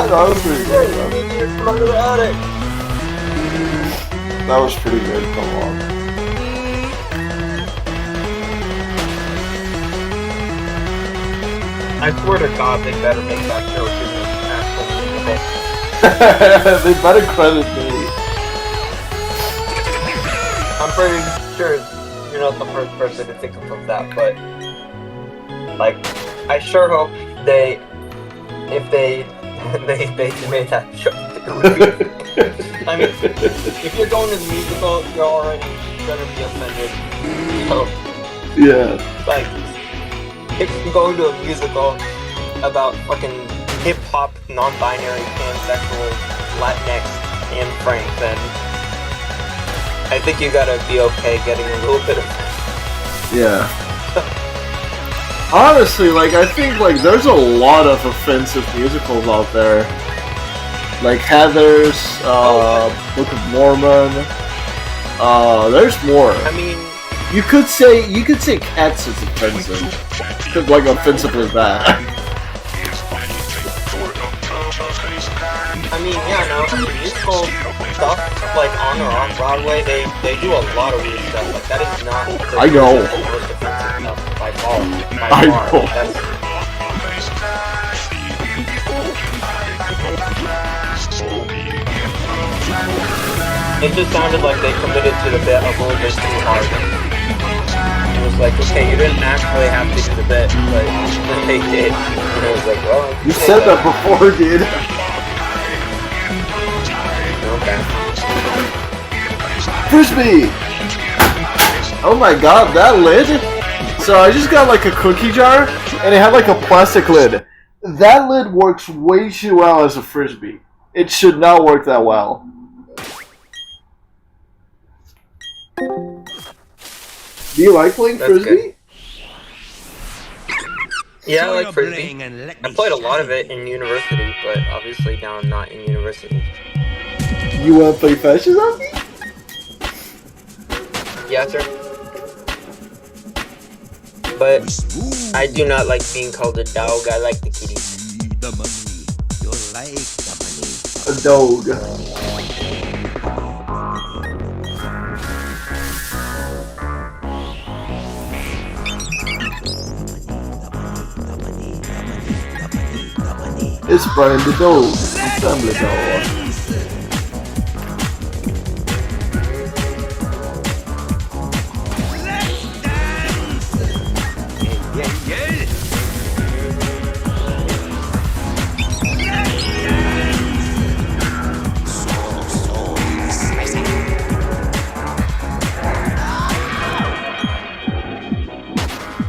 That was pretty good. Come to the attic. That was pretty good. Come on. I swear to God, they better make that joke in the actual musical. They better credit me. I'm pretty sure you're not the first person to think of that, but like, I sure hope if they made that joke, it would be. I mean, if you're going to the musical, you're already gonna be offended. So, Yeah. like, if you're going to a musical about fucking hip-hop, non-binary, pansexual, Latinx, and Frank, then I think you gotta be okay getting a little bit of... Yeah. Honestly, like, I think, like, there's a lot of offensive musicals out there. Like Heathers, Book of Mormon. There's more. I mean... You could say Cats is offensive. Like, offensively bad. I mean, yeah, no, musical stuff, like on or off Broadway, they do a lot of weird stuff. Like, that is not the I know. most offensive stuff by far. I know. It just sounded like they committed to the bit a little bit too hard. It was like, okay, you didn't actually have to do the bit, but they did. And it was like, well, You said that before, dude. Okay. Frisbee! Oh my god, that lid? So I just got like a cookie jar, and it had like a plastic lid. That lid works way too well as a Frisbee. It should not work that well. Do you like playing Frisbee? Good. Yeah, I like Frisbee. I played a lot of it in university, but obviously now I'm not in university. You wanna play Fashion Zombie? Yeah, sir. But I do not like being called a dog. I like the kitty. A dog. It's Brian the dog. Family dog.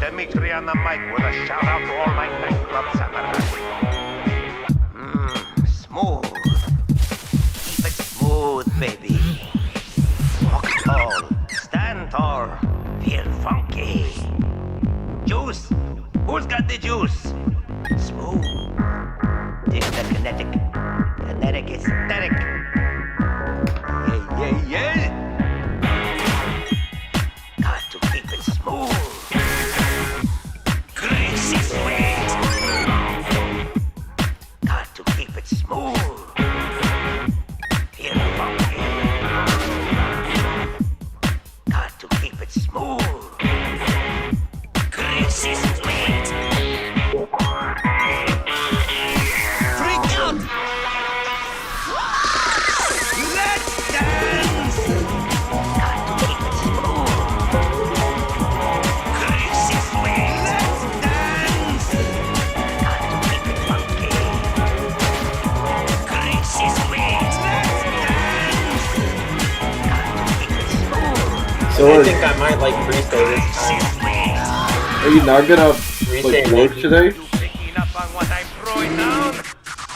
Dimitri on the mic with a shout out to all my nightclub Saturdays. Smooth. Keep it smooth, baby. Walk tall, stand tall, feel funky. Juice. Who's got the juice? Smooth. Dig the kinetic. Kinetic aesthetic. Yeah, yeah, yeah. Got to keep it smooth. Crazy sweet. Got to keep it smooth. Feel funky. Got to keep it smooth. Crazy sweet. Freak out. Let's dance. Got to keep it smooth. Crazy sweet. Let's dance. Got to keep it funky. Crazy sweet. Let's dance. Got to keep it smooth. So I think I might like freestyle this time. are you not gonna like Freestyle, work maybe. today? Picking up on what I'm throwing down.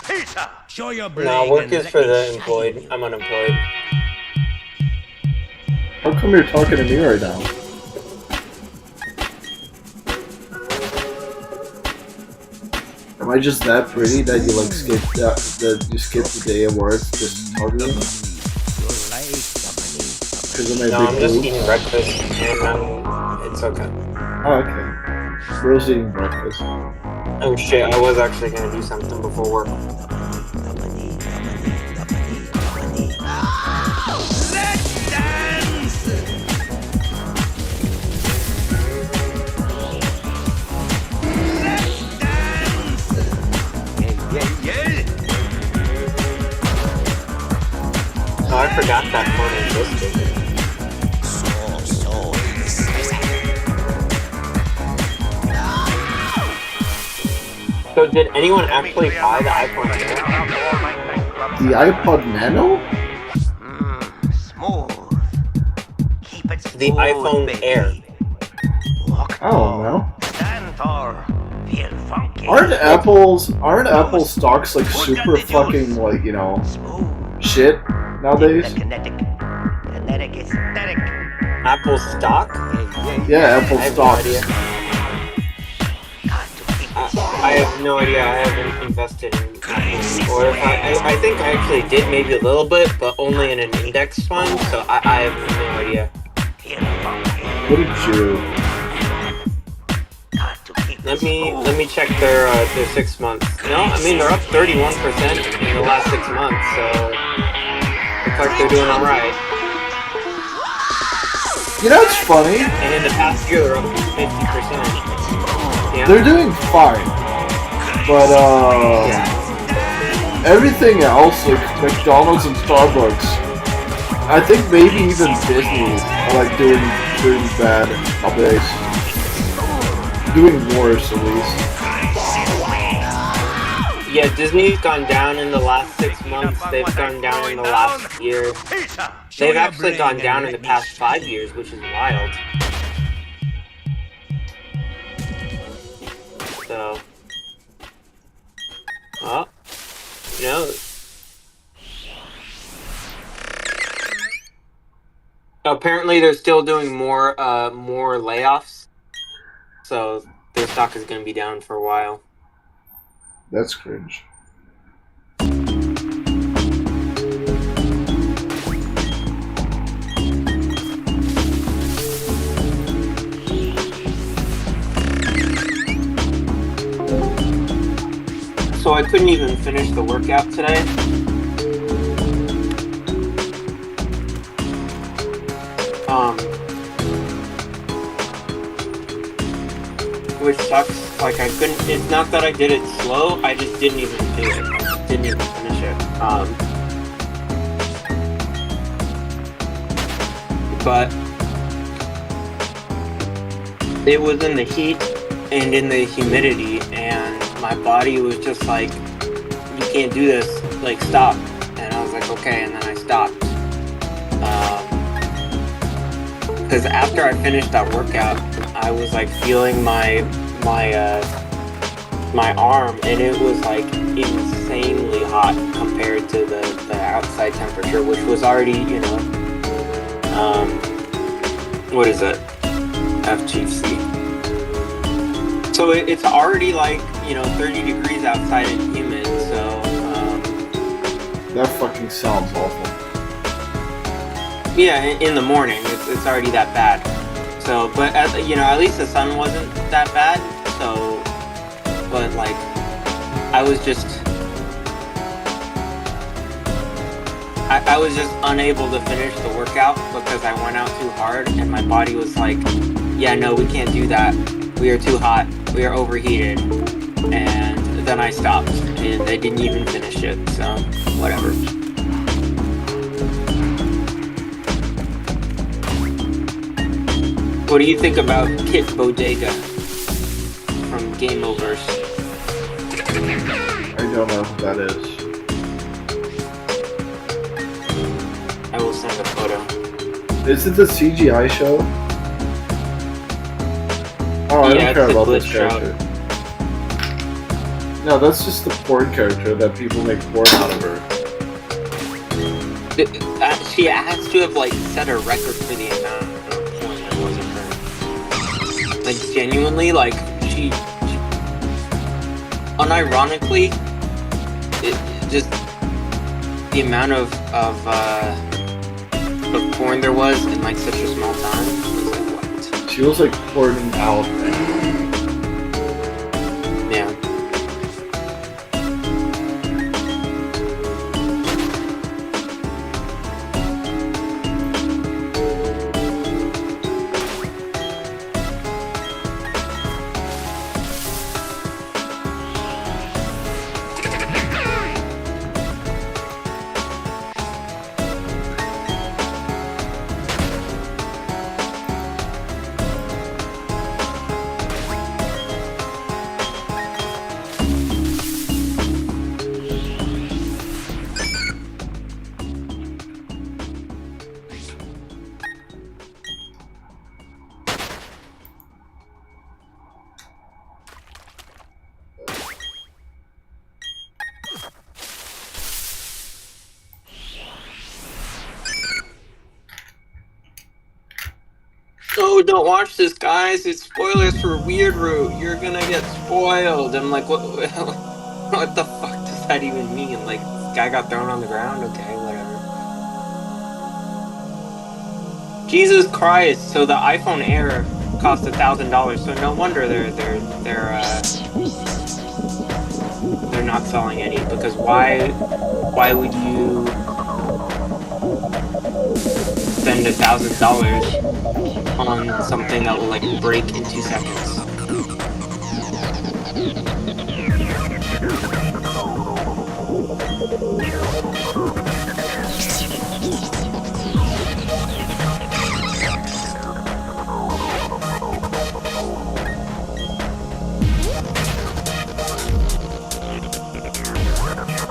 Pizza. Show your brain. No, work is for the employed. I'm unemployed. How come you're talking to me right now? Am I just that pretty that you like skip that you skip the day of work just talking to me? Because of my No, I'm big just boobs? eating breakfast, and it's okay. Oh, okay. Bro's eating breakfast. Oh shit, I was actually gonna do something before work. Let's dance. Let's dance. Yeah, yeah, yeah. Oh, I forgot that phone existed. So did anyone actually buy the iPhone 10? The iPod Nano? Smooth. Keep it smooth, The iPhone baby. Air. Walk I don't know. stand tall, feel funky. Aren't Apple stocks like super fucking like, you know, Smooth. shit nowadays? Kinetic aesthetic. Apple stock? Yeah, Apple I have no stocks. idea. I have no idea. I haven't invested in Apple. Or I think I actually did maybe a little bit, but only in an index fund, so I have no idea. What did you? Let me check their 6 months. No, I mean they're up 31% in the last 6 months, so looks like they're doing all right. You know, it's funny. And in the past year, they're up 50%. Yeah. They're doing fine, but everything else, like McDonald's and Starbucks, I think maybe even Disney are like doing bad nowadays. Doing worse, at least. Yeah, Disney's gone down in the last 6 months. They've gone down in the last year. They've actually gone down in the past 5 years, which is wild. So, apparently they're still doing more layoffs. So their stock is going to be down for a while. That's cringe. So I couldn't even finish the workout today. Which sucks. Like I couldn't. It's not that I did it slow. I just didn't even do it. I just didn't even finish it. But it was in the heat and in the humidity, and my body was just like, "You can't do this. Like, stop." And I was like, "Okay," and then I stopped. Because after I finished that workout, I was like feeling my arm, and it was like insanely hot compared to the outside temperature, which was already, you know, what is it? FGC. So it's already like, you know, 30 degrees outside and humid. So that fucking sounds awful. Yeah, in the morning, it's already that bad. So, but you know, at least the sun wasn't that bad. So, but like, I was just unable to finish the workout because I went out too hard, and my body was like, "Yeah, no, we can't do that. We are too hot. We are overheated." And then I stopped, and I didn't even finish it. So, whatever. What do you think about Kit Bodega from Game Overs? I don't know who that is. I will send a photo. Is it the CGI show? Oh, I don't care about this character. No, that's just the porn character that people make porn out of her. She has to have like set a record for the amount of porn that wasn't her. Like genuinely, like she unironically, it just the amount of porn there was in like such a small time was like what? She was like porning out. Yeah. Oh, don't watch this, guys. It's spoilers for Weird Root. You're gonna get spoiled. I'm like, what the fuck does that even mean? Like, this guy got thrown on the ground? Okay, whatever. Jesus Christ. So the iPhone Air cost $1,000. So no wonder they're not selling any, because why would you spend $1,000 on something that will like break in 2 seconds?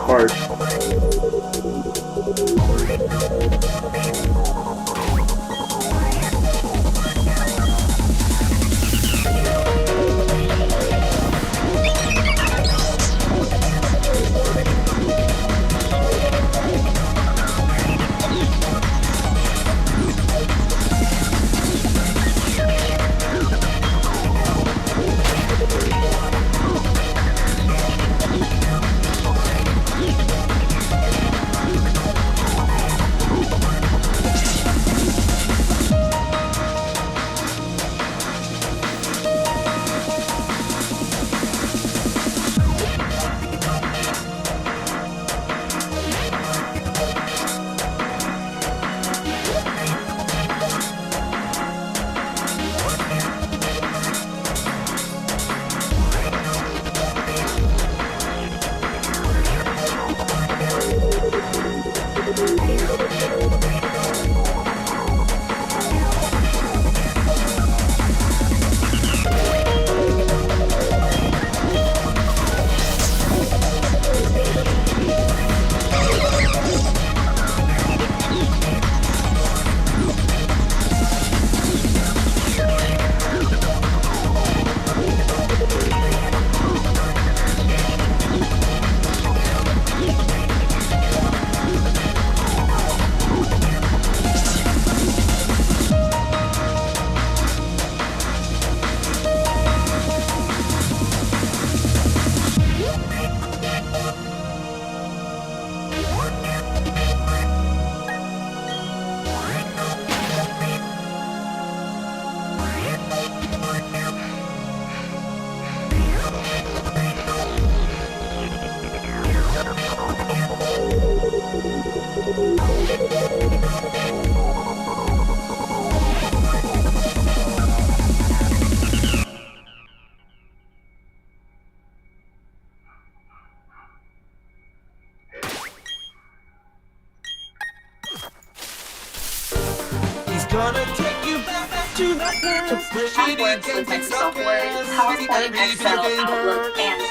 Hard. Gonna take you back to the past. It's passwords, syntax software, PowerPoint, Excel, Outlook, and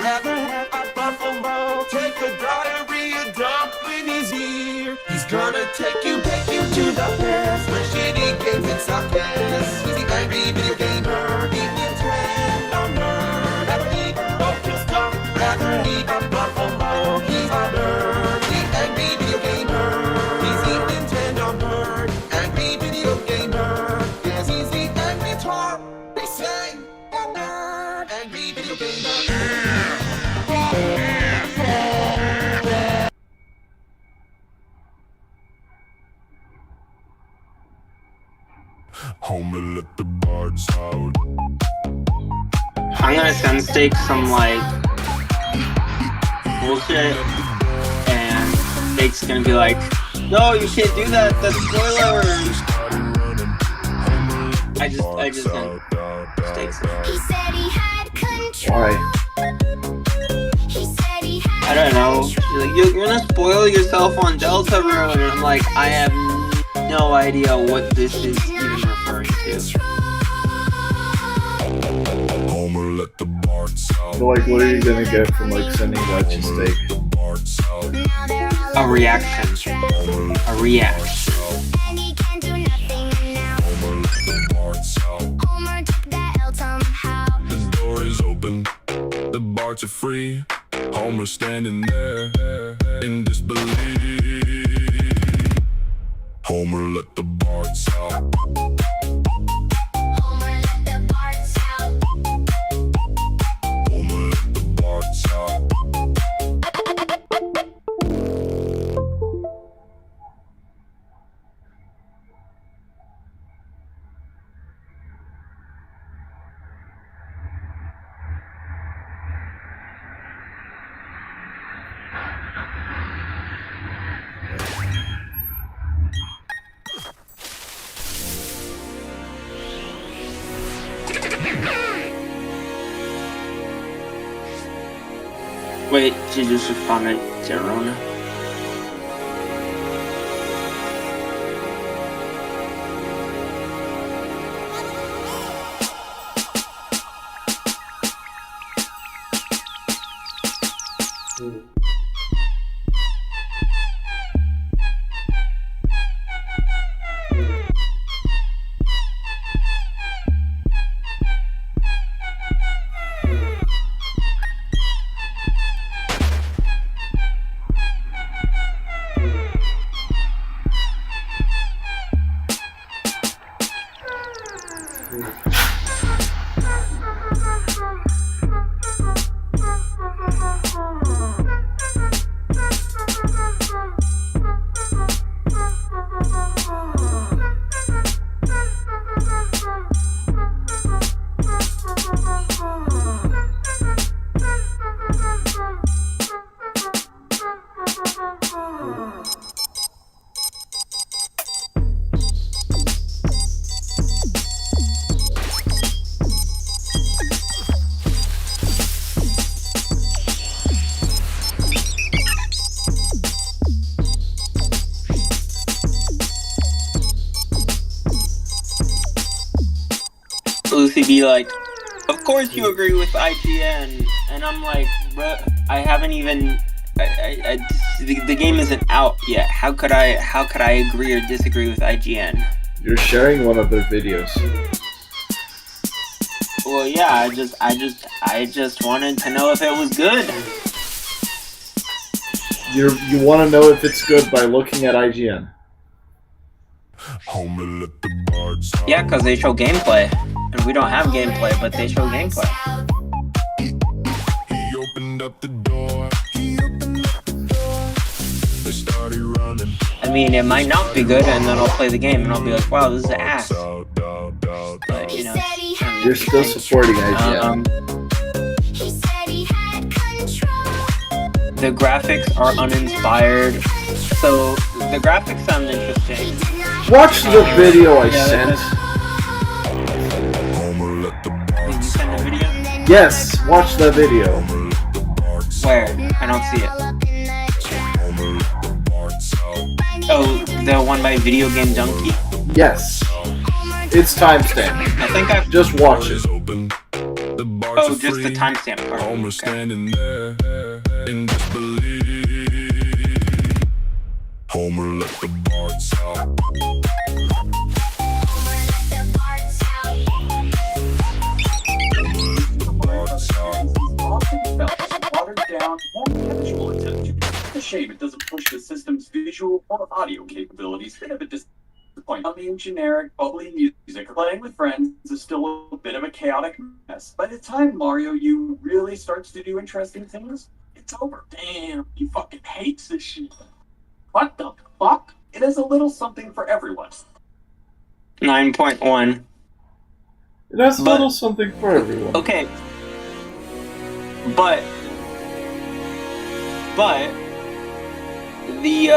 Rather have a buffalo take the diarrhea dump in his ear. He's gonna take you to the past where shitty games and suck ass. He's the angry video gamer, the Nintendo nerd. Rather eat roadkill scum, rather eat a buffalo. He's a nerd, the angry video gamer. He's the Nintendo nerd, angry video gamer. Yes, he's the angry tar. They say a nerd, angry video gamer. Homer let the bards out. I'm gonna sense take some like bullshit, and Fake's gonna be like, "No, you can't do that. That's spoilers." I just didn't take some. he said he had control. Why? He said he had I don't know. She's like, "You're gonna spoil yourself on Delta Room," and I'm like, I have no idea what this is even referring to. Homer let the bards out. So like, what are you gonna get from like sending that to steak? A reaction. A reaction. and he can't do nothing now. Homer let the bards out. Homer took that L somehow. The door is open. The bards are free. Homer standing there in disbelief. Homer let the bards out. Homer let the bards out. Homer let the bards out. Wait, she just responded to Rona. Lucy be like, of course you agree with IGN, and I'm like, bruh, I haven't even, the game isn't out yet. How could I agree or disagree with IGN? You're sharing one of their videos. Well, yeah, I just wanted to know if it was good. You want to know if it's good by looking at IGN. Yeah, because they show gameplay. And we don't have gameplay, but they show gameplay. He opened up the door. They started running. I mean, it might not be good, and then I'll play the game, and I'll be like, wow, this is ass. But, you know, you're still supporting IGN. The graphics are uninspired. So, the graphics sound interesting. Watch the video I sent. Did you send the video? Yes, watch that video. Where? I don't see it. Oh, the one by Video Game Donkey? Yes. It's timestamped. I think I've... Just watch it. Oh, just the timestamp part. Homer let the bards out. Watered down, more casual attention. It's a shame it doesn't push the system's visual or audio capabilities. Bit of a disappointment. I mean, generic, bubbly music playing with friends is still a bit of a chaotic mess. By the time Mario U really starts to do interesting things, it's over. Damn, he fucking hates this shit. What the fuck? It has a little something for everyone. 9.1. It has a little something for everyone. Okay. But the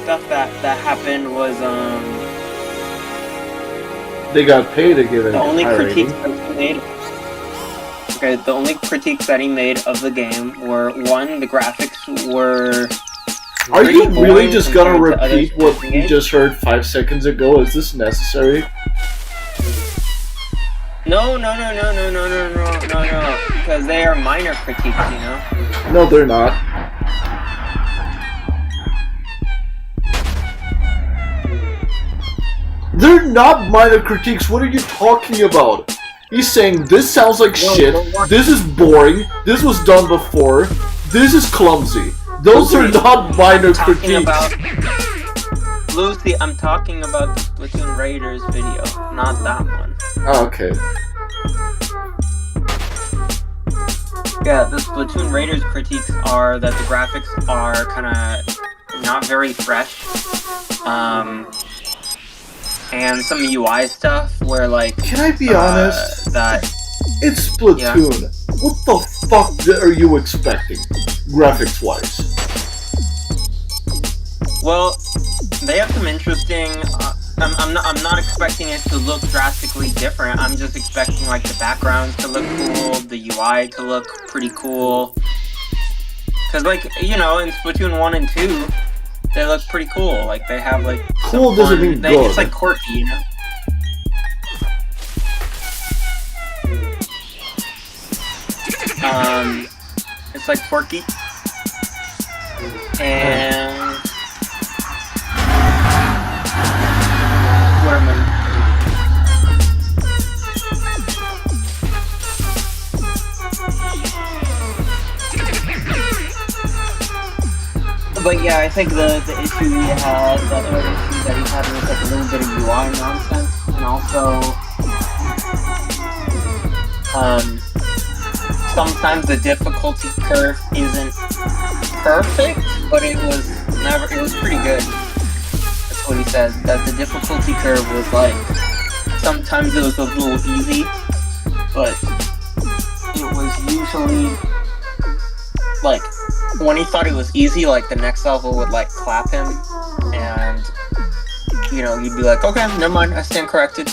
stuff that happened was they got paid to give it the only high critiques rating. that he made. Okay, the only critiques that he made of the game were one, the graphics were. Are you really just gonna repeat what we just heard 5 seconds ago? Is this necessary? No, because they are minor critiques, you know? No, they're not. They're not minor critiques, what are you talking about? He's saying, this sounds like shit, this is boring, this was done before, this is clumsy. Those are not minor critiques. Lucy, I'm talking about the Splatoon Raiders video, not that one. Oh, okay. Yeah, the Splatoon Raiders critiques are that the graphics are kinda not very fresh. And some UI stuff where like... Can I be honest? That... It's Splatoon. Yeah. What the fuck are you expecting, graphics-wise? Well, they have some interesting I'm not expecting it to look drastically different. I'm just expecting like the background to look cool, the UI to look pretty cool. Cause like, you know, in Splatoon 1 and 2, they look pretty cool. Like they have like cool doesn't mean good. It's like quirky, you know. It's like quirky. And what am I? But yeah, I think the issue he had, the other issue that he had was like a little bit of UI nonsense, and also sometimes the difficulty curve isn't perfect, but it was pretty good. That's what he says, that the difficulty curve was like, sometimes it was a little easy, but it was usually like, when he thought it was easy, like the next level would like clap him, and you know, you'd be like, okay, never mind, I stand corrected.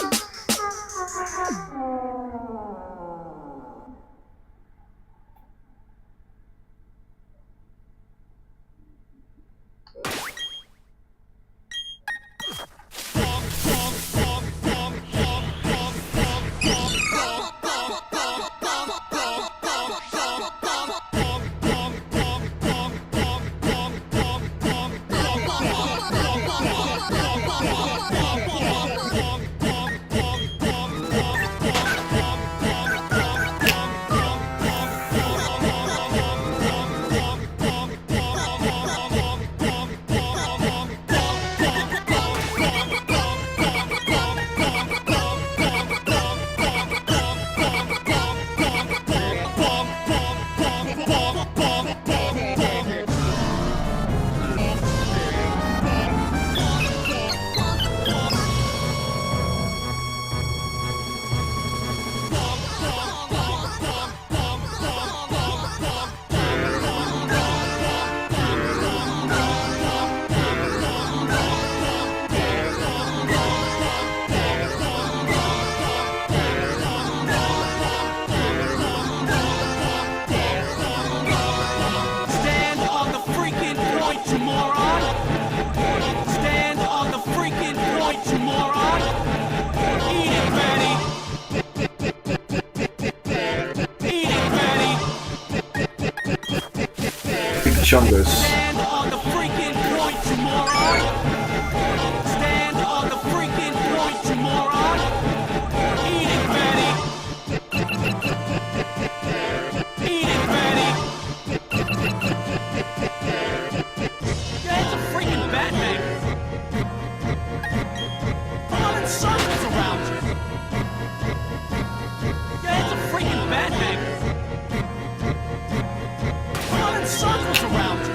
Chungus. Stand on the freaking point, you moron! Stand on the freaking point, you moron! Eat it, Betty! Eat it, Betty! Yeah, it's a freaking Batman! Come on in circles around you! Yeah, it's a freaking Batman! Circles around you.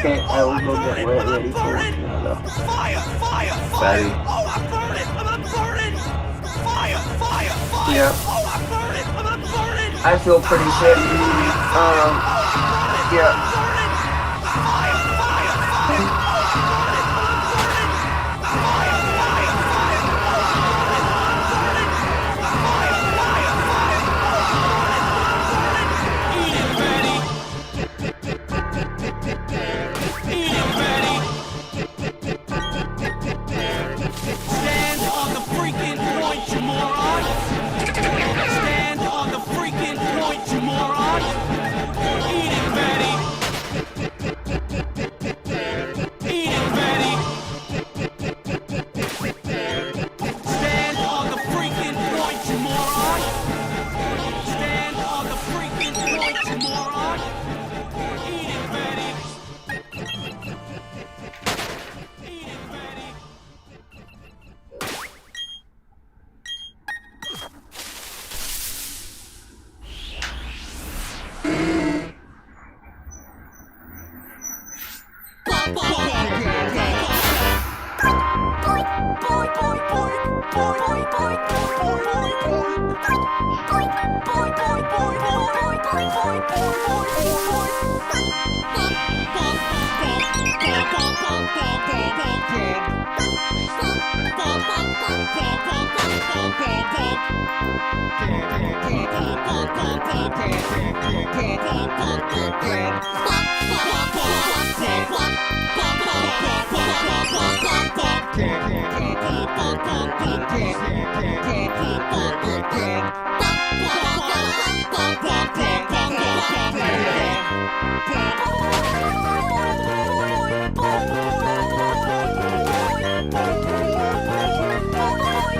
Okay, I will go get ready for it. Fatty. Yeah. I feel pretty shit. Yeah.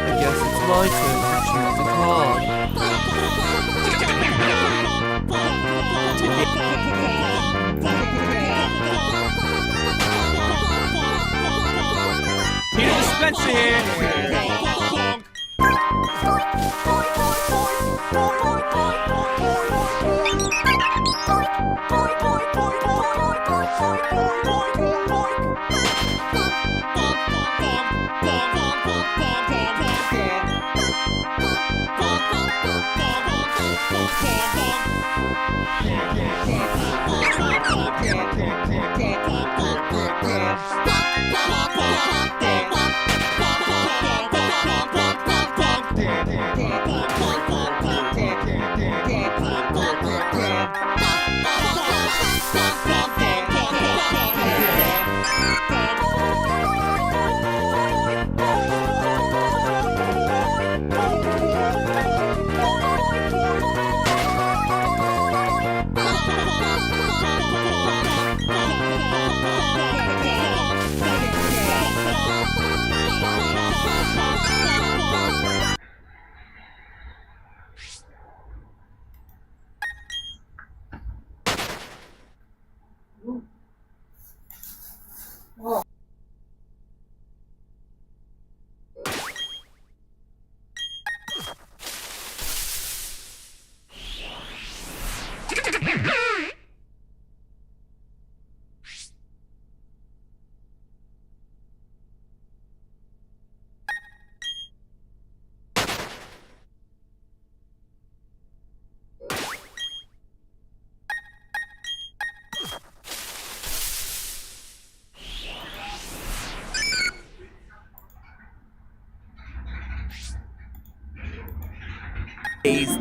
I guess it's my turn to choose a card. Peter Dispenser here.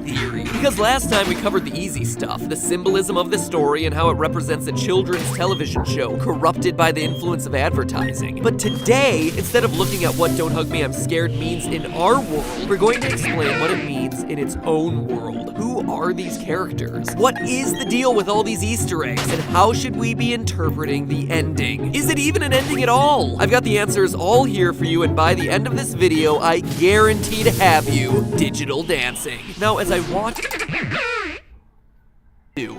Theory. Because last time we covered the easy stuff, the symbolism of the story and how it represents a children's television show corrupted by the influence of advertising. But today, instead of looking at what Don't Hug Me, I'm Scared means in our world, we're going to explain what it means in its own world. Who are these characters? What is the deal with all these Easter eggs? And how should we be interpreting the ending? Is it even an ending at all? I've got the answers all here for you, and by the end of this video, I guarantee to have you digital dancing. Now, as I watch,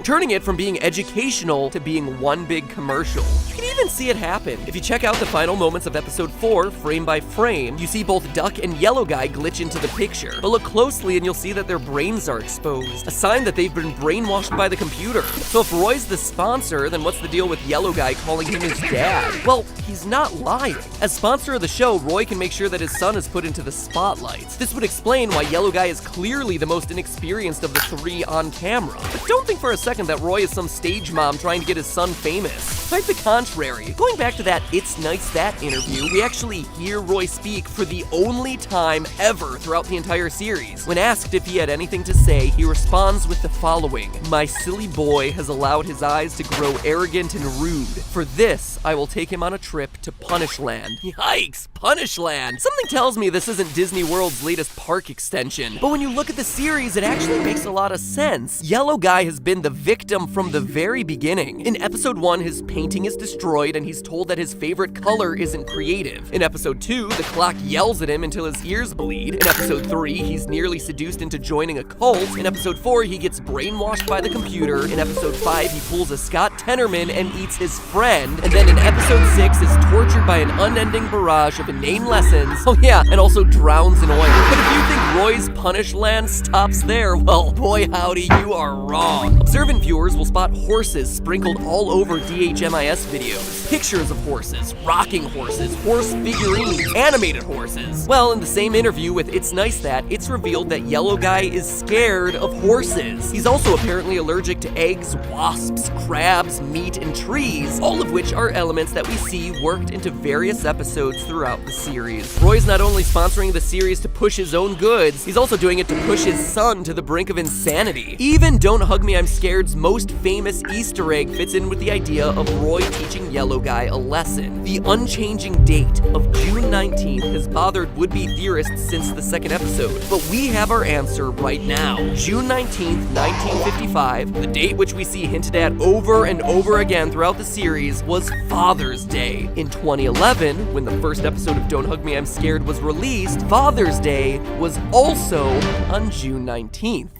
turning it from being educational to being one big commercial. You can even even see it happen. If you check out the final moments of episode 4, frame by frame, you see both Duck and Yellow Guy glitch into the picture. But look closely and you'll see that their brains are exposed, a sign that they've been brainwashed by the computer. So if Roy's the sponsor, then what's the deal with Yellow Guy calling him his dad? Well, he's not lying. As sponsor of the show, Roy can make sure that his son is put into the spotlight. This would explain why Yellow Guy is clearly the most inexperienced of the 3 on camera. But don't think for a second that Roy is some stage mom trying to get his son famous. Quite the contrary. Going back to that It's Nice That interview, we actually hear Roy speak for the only time ever throughout the entire series. When asked if he had anything to say, he responds with the following: "My silly boy has allowed his eyes to grow arrogant and rude. For this, I will take him on a trip to Punishland." Yikes, Punishland! Something tells me this isn't Disney World's latest park extension. But when you look at the series, it actually makes a lot of sense. Yellow Guy has been the victim from the very beginning. In episode 1, his painting is destroyed and he's told that his favorite color isn't creative. In episode 2, the clock yells at him until his ears bleed. In episode 3, he's nearly seduced into joining a cult. In episode 4, he gets brainwashed by the computer. In episode 5, he pulls a Scott Tenorman and eats his friend. And then in episode 6, is tortured by an unending barrage of inane lessons. Oh yeah, and also drowns in oil. But if you think Roy's Punishland stops there, well, boy howdy, you are wrong. Observant viewers will spot horses sprinkled all over DHMIS videos. Pictures of horses, rocking horses, horse figurines, animated horses. Well, in the same interview with It's Nice That, it's revealed that Yellow Guy is scared of horses. He's also apparently allergic to eggs, wasps, crabs, meat, and trees, all of which are elements that we see worked into various episodes throughout the series. Roy's not only sponsoring the series to push his own goods, he's also doing it to push his son to the brink of insanity. Even Don't Hug Me, I'm Scared's most famous Easter egg fits in with the idea of Roy teaching Yellow Guy a lesson. The unchanging date of June 19th has bothered would-be theorists since the second episode, but we have our answer right now. June 19th, 1955, the date which we see hinted at over and over again throughout the series, was Father's Day. In 2011, when the first episode of Don't Hug Me, I'm Scared was released, Father's Day was also on June 19th.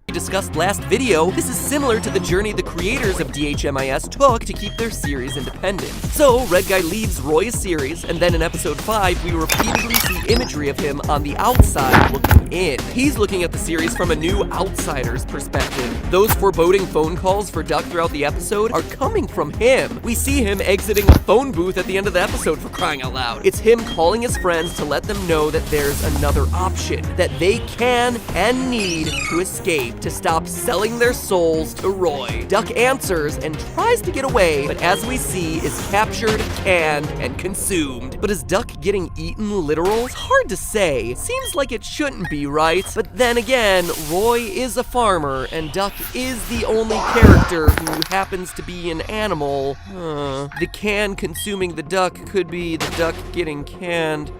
Discussed last video, this is similar to the journey the creators of DHMIS took to keep their series independent. So, Red Guy leaves Roy's series, and then in episode 5, we repeatedly see imagery of him on the outside looking in. He's looking at the series from a new outsider's perspective. Those foreboding phone calls for Duck throughout the episode are coming from him. We see him exiting a phone booth at the end of the episode, for crying out loud. It's him calling his friends to let them know that there's another option, that they can and need to escape, to stop selling their souls to Roy. Duck answers and tries to get away, but as we see, is captured, canned, and consumed. But is Duck getting eaten literal? It's hard to say. Seems like it shouldn't be, right? But then again, Roy is a farmer, and Duck is the only character who happens to be an animal. The can consuming the duck could be the duck getting canned.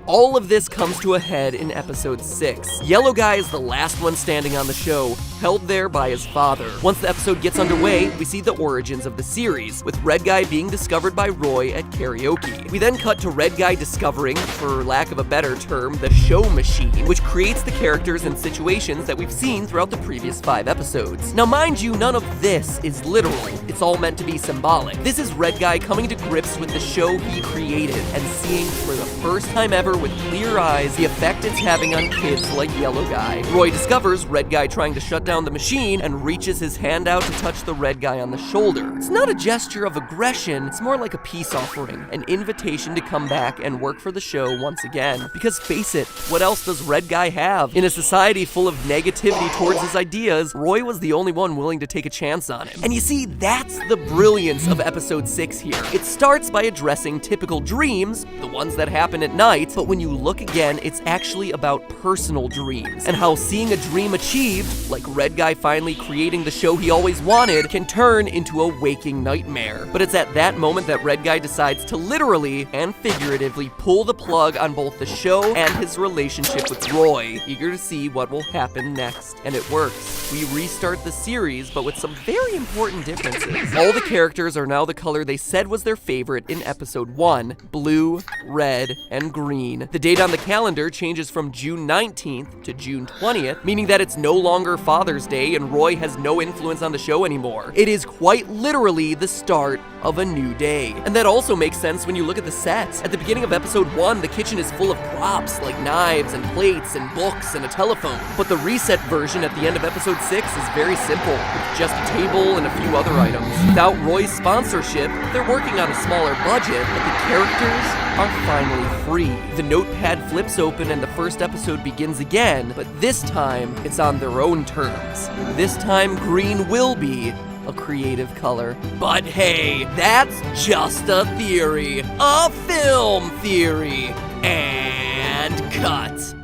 All of this comes to a head in episode 6. Yellow Guy is the last one standing on the show, held there by his father. Once the episode gets underway, we see the origins of the series, with Red Guy being discovered by Roy at karaoke. We then cut to Red Guy discovering, for lack of a better term, the show machine, which creates the characters and situations that we've seen throughout the previous 5 episodes. Now mind you, none of this is literal. It's all meant to be symbolic. This is Red Guy coming to grips with the show he created and seeing for the first time ever with clear eyes the effect it's having on kids like Yellow Guy. Roy discovers Red Guy trying to shut down the machine and reaches his hand out to touch the Red Guy on the shoulder. It's not a gesture of aggression, it's more like a peace offering, an invitation to come back and work for the show once again. Because face it, what else does Red Guy have? In a society full of negativity towards his ideas, Roy was the only one willing to take a chance on him. And you see, that's the brilliance of episode 6 here. It starts by addressing typical dreams, the ones that happen at night, but when you look again, it's actually about personal dreams, and how seeing a dream achieved, like Red Guy finally creating the show he always wanted, can turn into a waking nightmare. But it's at that moment that Red Guy decides to literally and figuratively pull the plug on both the show and his relationship with Roy, eager to see what will happen next. And it works. We restart the series, but with some very important differences. All the characters are now the color they said was their favorite in episode 1, blue, red, red, and green. The date on the calendar changes from June 19th to June 20th, meaning that it's no longer Father's Day and Roy has no influence on the show anymore. It is quite literally the start of a new day. And that also makes sense when you look at the sets. At the beginning of episode 1, the kitchen is full of props like knives and plates and books and a telephone. But the reset version at the end of episode 6 is very simple, with just a table and a few other items. Without Roy's sponsorship, they're working on a smaller budget, but the characters are finally free. The notepad flips open and the first episode begins again, but this time it's on their own terms. This time green will be a creative color. But hey, that's just a theory. A film theory. And cut.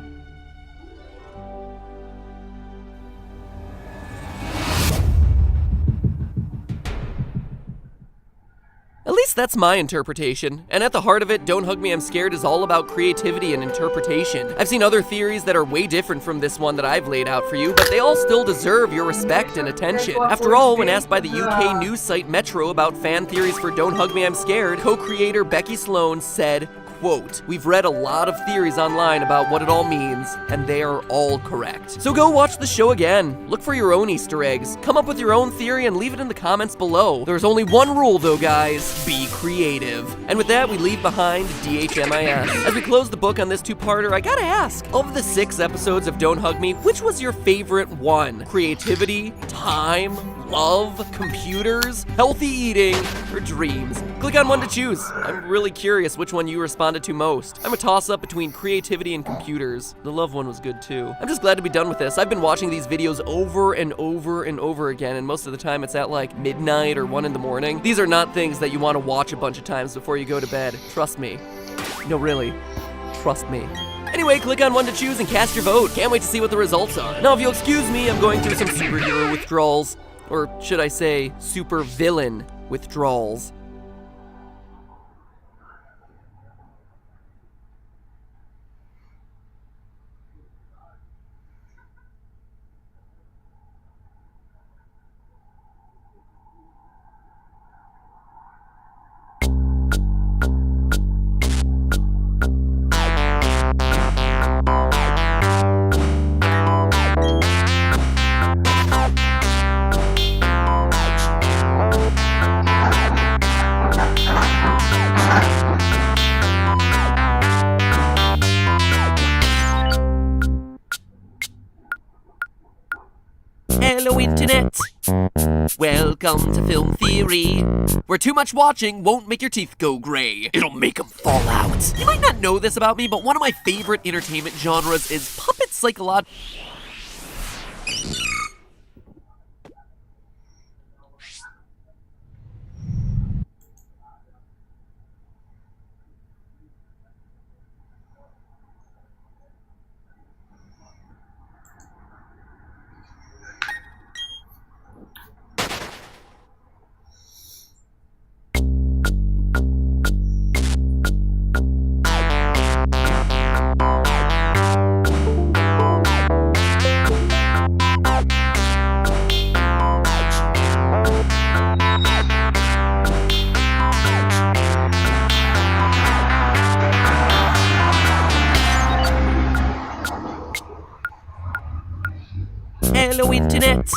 At least that's my interpretation. And at the heart of it, Don't Hug Me, I'm Scared is all about creativity and interpretation. I've seen other theories that are way different from this one that I've laid out for you, but they all still deserve your respect and attention. After all, when asked by the UK news site Metro about fan theories for Don't Hug Me, I'm Scared, co-creator Becky Sloan said, quote, "We've read a lot of theories online about what it all means, and they are all correct." So go watch the show again. Look for your own Easter eggs. Come up with your own theory and leave it in the comments below. There's only one rule though, guys. Be creative. And with that, we leave behind DHMIS. As we close the book on this two-parter, I gotta ask, of the 6 episodes of Don't Hug Me, which was your favorite one? Creativity? Time? Love? Computers? Healthy eating? Or dreams? Click on one to choose. I'm really curious which one you responded to most. I'm a toss-up between creativity and computers. The love one was good too. I'm just glad to be done with this. I've been watching these videos over and over and over again, and most of the time it's at like midnight or 1 in the morning. These are not things that you want to watch a bunch of times before you go to bed. Trust me. No, really. Trust me. Anyway, click on one to choose and cast your vote. Can't wait to see what the results are. Now, if you'll excuse me, I'm going through some superhero withdrawals. Or should I say, super villain withdrawals. Hello, Internet. Welcome to Film Theory, where too much watching won't make your teeth go gray. It'll make them fall out. You might not know this about me, but one of my favorite entertainment genres is puppet psychology. Hello, Internet.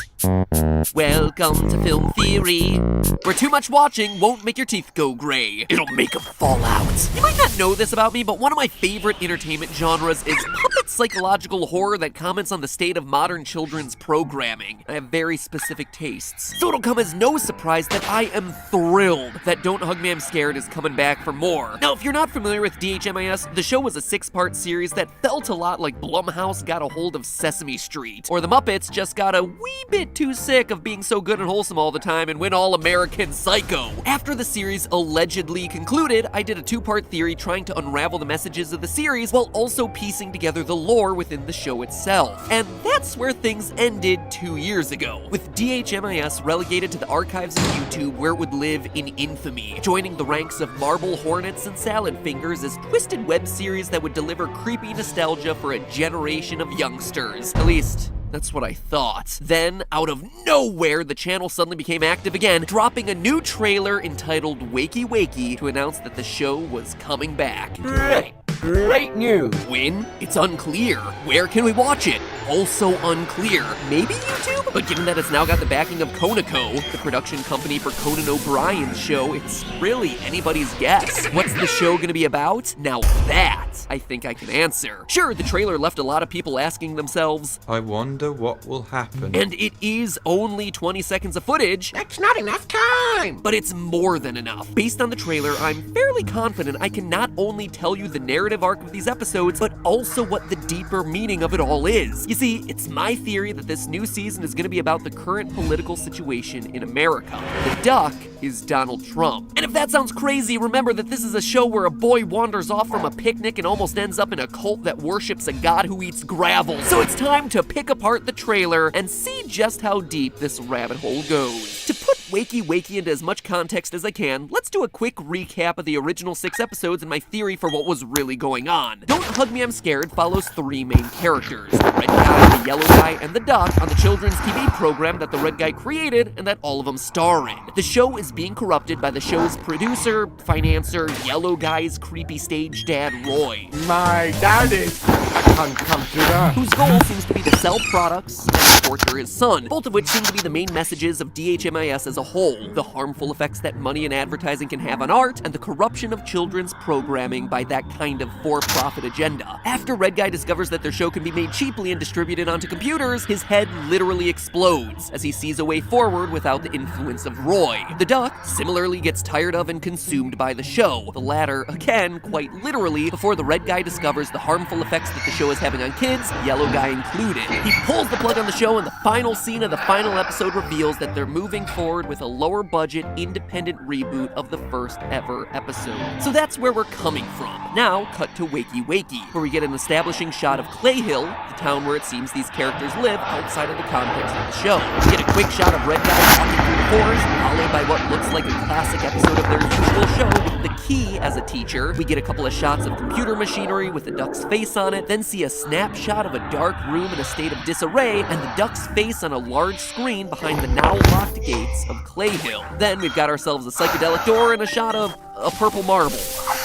Welcome to Film Theory, where too much watching won't make your teeth go gray. It'll make them fall out. You might not know this about me, but one of my favorite entertainment genres is puppet psychological horror that comments on the state of modern children's programming. I have very specific tastes. So it'll come as no surprise that I am thrilled that Don't Hug Me, I'm Scared is coming back for more. Now, if you're not familiar with DHMIS, the show was a 6-part series that felt a lot like Blumhouse got a hold of Sesame Street, or the Muppets just got a wee bit too sick of being so good and wholesome all the time and went all American Psycho. After the series allegedly concluded, I did a 2-part theory trying to unravel the messages of the series while also piecing together the lore within the show itself. And that's where things ended 2 years ago, with DHMIS relegated to the archives of YouTube where it would live in infamy, joining the ranks of Marble Hornets and Salad Fingers as twisted web series that would deliver creepy nostalgia for a generation of youngsters. At least, that's what I thought. Then, out of nowhere, the channel suddenly became active again, dropping a new trailer entitled Wakey Wakey to announce that the show was coming back. Right. Great news! When? It's unclear. Where can we watch it? Also unclear. Maybe YouTube? But given that it's now got the backing of Conoco, the production company for Conan O'Brien's show, it's really anybody's guess. What's the show gonna be about? Now that, I think I can answer. Sure, the trailer left a lot of people asking themselves, I wonder what will happen. and it is only 20 seconds of footage. That's not enough time. But it's more than enough. Based on the trailer, I'm fairly confident I can not only tell you the narrative arc of these episodes, but also what the deeper meaning of it all is. You see, it's my theory that this new season is going to be about the current political situation in America. The duck is Donald Trump. And if that sounds crazy, remember that this is a show where a boy wanders off from a picnic and almost ends up in a cult that worships a god who eats gravel. So it's time to pick apart the trailer and see just how deep this rabbit hole goes. To put Wakey Wakey into as much context as I can, let's do a quick recap of the original 6 episodes and my theory for what was really going on. Don't Hug Me, I'm Scared follows 3 main characters: the red guy, the yellow guy, and the duck on the children's TV program that the red guy created and that all of them star in. The show is being corrupted by the show's producer, financier, yellow guy's creepy stage dad, Roy. My dad is a computer. Whose goal seems to be to sell products and torture his son, both of which seem to be the main messages of DHMIS as a whole: the harmful effects that money and advertising can have on art, and the corruption of children's programming by that kind of for-profit agenda. After Red Guy discovers that their show can be made cheaply and distributed onto computers, his head literally explodes as he sees a way forward without the influence of Roy. The duck similarly gets tired of and consumed by the show, the latter, again, quite literally, before the red guy discovers the harmful effects that the show is having on kids, yellow guy included. He pulls the plug on the show, and the final scene of the final episode reveals that they're moving forward with a lower budget, independent reboot of the first ever episode. So that's where we're coming from. Now, cut to Wakey Wakey, where we get an establishing shot of Clay Hill, the town where it seems these characters live outside of the context of the show. We get a quick shot of Red Guy walking through the forest, followed by what looks like a classic episode of their usual show, The Key, as a teacher. We get a couple of shots of computer machinery with the duck's face on it, then see a snapshot of a dark room in a state of disarray, and the duck's face on a large screen behind the now locked gates of Clay Hill. Then we've got ourselves a psychedelic door and a shot of a purple marble.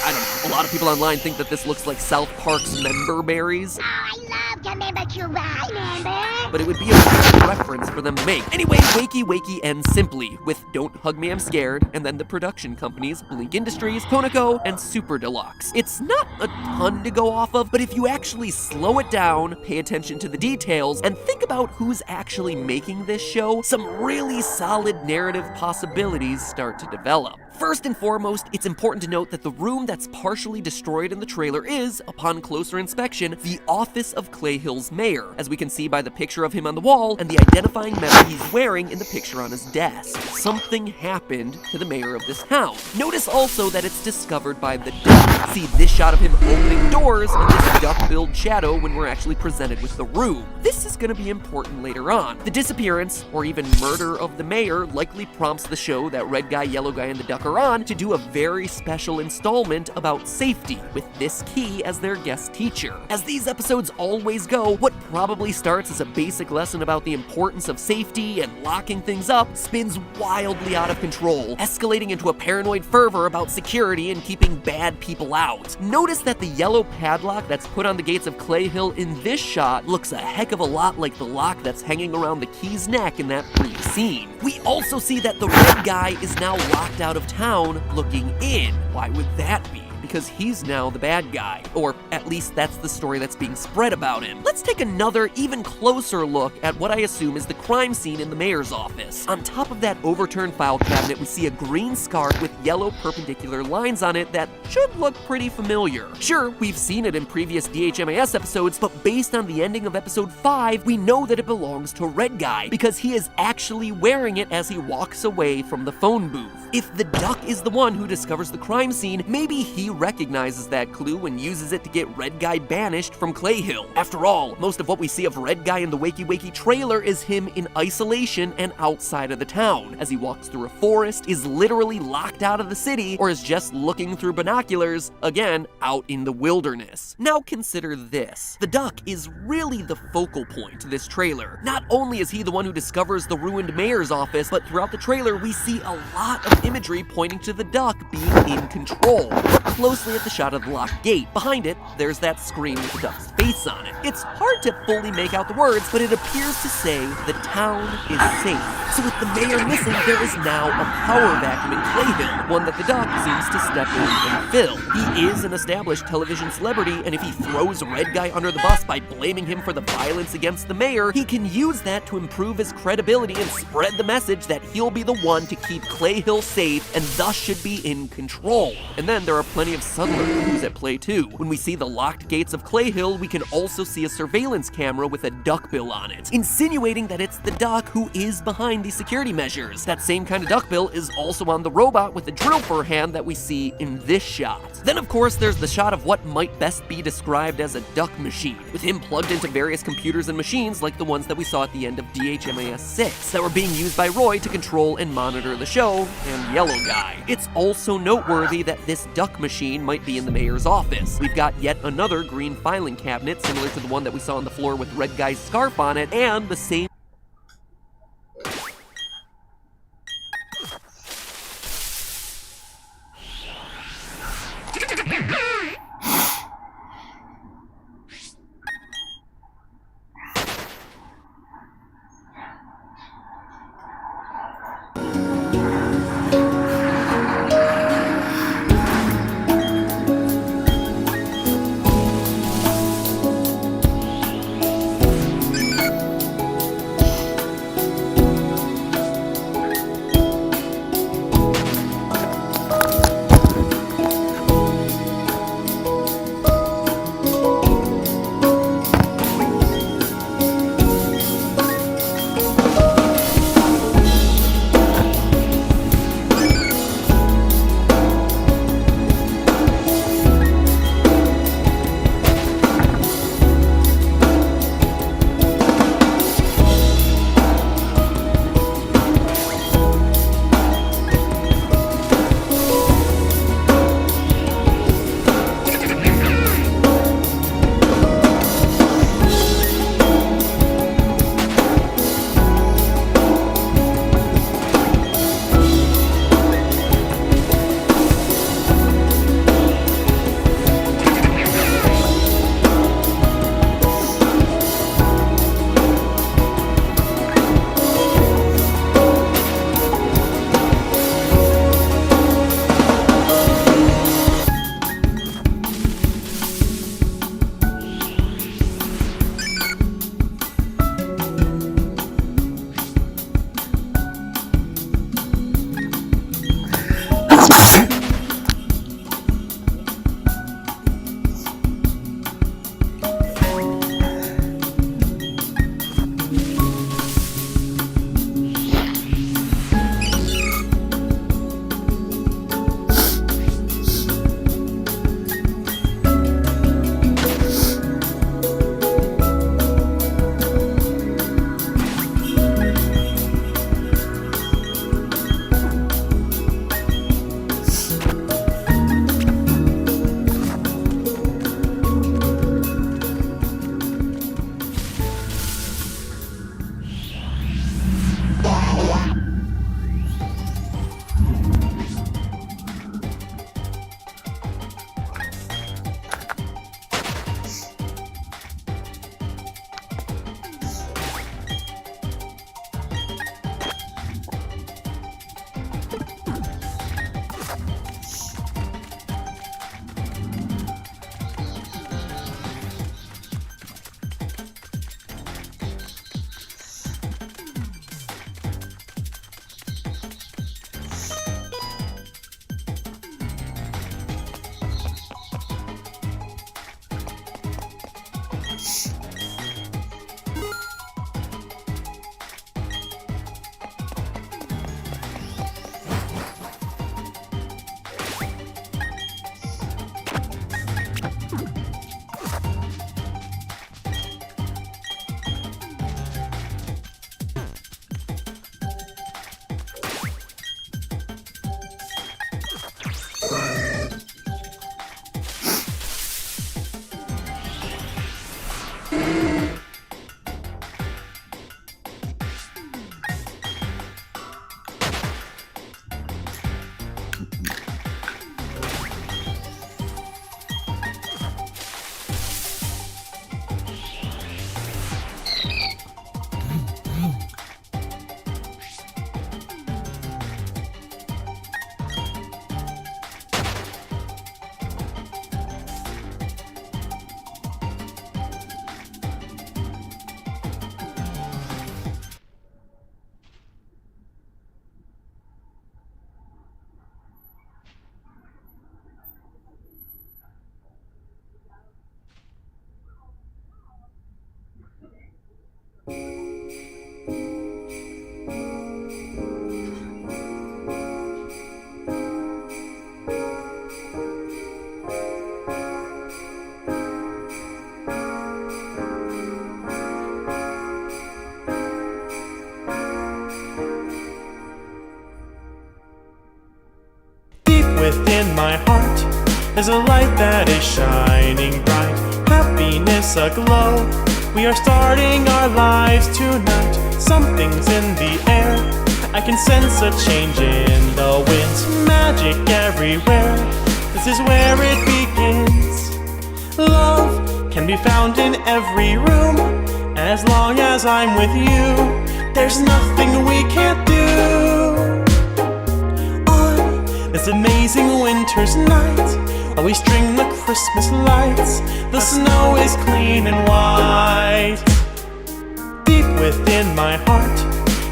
I don't know, a lot of people online think that this looks like South Park's member berries. I love to remember. But it would be a weird reference for them to make. Anyway, Wakey Wakey ends simply with Don't Hug Me, I'm Scared, and then the production companies, Blink Industries, Conoco, and Super Deluxe. It's not a ton to go off of, but if you actually slow it down, pay attention to the details, and think about who's actually making this show, some really solid narrative possibilities start to develop. First and foremost, it's important to note that the room that's partially destroyed in the trailer is, upon closer inspection, the office of Clay Hill's mayor, as we can see by the picture of him on the wall and the identifying medal he's wearing in the picture on his desk. Something happened to the mayor of this town. Notice also that it's discovered by the duck. See this shot of him opening doors and this duck-billed shadow when we're actually presented with the room. This is going to be important later on. The disappearance, or even murder of the mayor, likely prompts the show that Red Guy, Yellow Guy, and the Duck are on to do a very special installment about safety, with this key as their guest teacher. As these episodes always go, what probably starts as a basic lesson about the importance of safety and locking things up spins wildly out of control, escalating into a paranoid fervor about security and keeping bad people out. Notice that the yellow padlock that's put on the gates of Clay Hill in this shot looks a heck of a lot like the lock that's hanging around the key's neck in that brief scene. We also see that the red guy is now locked out of town looking in. Why would that be? Because he's now the bad guy, or at least that's the story that's being spread about him. Let's take another, even closer look at what I assume is the crime scene in the mayor's office. On top of that overturned file cabinet, we see a green scarf with yellow perpendicular lines on it that should look pretty familiar. Sure, we've seen it in previous DHMIS episodes, but based on the ending of episode 5, we know that it belongs to Red Guy, because he is actually wearing it as he walks away from the phone booth. If the duck is the one who discovers the crime scene, maybe he recognizes that clue and uses it to get Red Guy banished from Clay Hill. After all, most of what we see of Red Guy in the Wakey Wakey trailer is him in isolation and outside of the town, as he walks through a forest, is literally locked out of the city, or is just looking through binoculars, again, out in the wilderness. Now consider this. The duck is really the focal point to this trailer. Not only is he the one who discovers the ruined mayor's office, but throughout the trailer we see a lot of imagery pointing to the duck being in control. closely at the shot of the locked gate. Behind it, there's that screen with the duck's face on it. It's hard to fully make out the words, but it appears to say the town is safe. So with the mayor missing, there is now a power vacuum in Clayhill, one that the duck seems to step in and fill. He is an established television celebrity, and if he throws Red Guy under the bus by blaming him for the violence against the mayor, he can use that to improve his credibility and spread the message that he'll be the one to keep Clayhill safe and thus should be in control. And then there are plenty of subtler clues at play too. When we see the locked gates of Clayhill, we can also see a surveillance camera with a duckbill on it, insinuating that it's the duck who is behind these security measures. That same kind of duckbill is also on the robot with the drill for a hand that we see in this shot. Then of course there's the shot of what might best be described as a duck machine, with him plugged into various computers and machines like the ones that we saw at the end of DHMAS 6 that were being used by Roy to control and monitor the show and Yellow Guy. It's also noteworthy that this duck machine might be in the mayor's office. We've got yet another green filing cabinet similar to the one that we saw on the floor with Red Guy's scarf on it, and the same within my heart is a light that is shining bright. Happiness aglow. We are starting our lives tonight. Something's in the air. I can sense a change in the winds. Magic everywhere. This is where it begins. Love can be found in every room. As long as I'm with you, there's nothing we can't do. On this amazing winter's night, while we string the Christmas lights, the snow is clean and white. Deep within my heart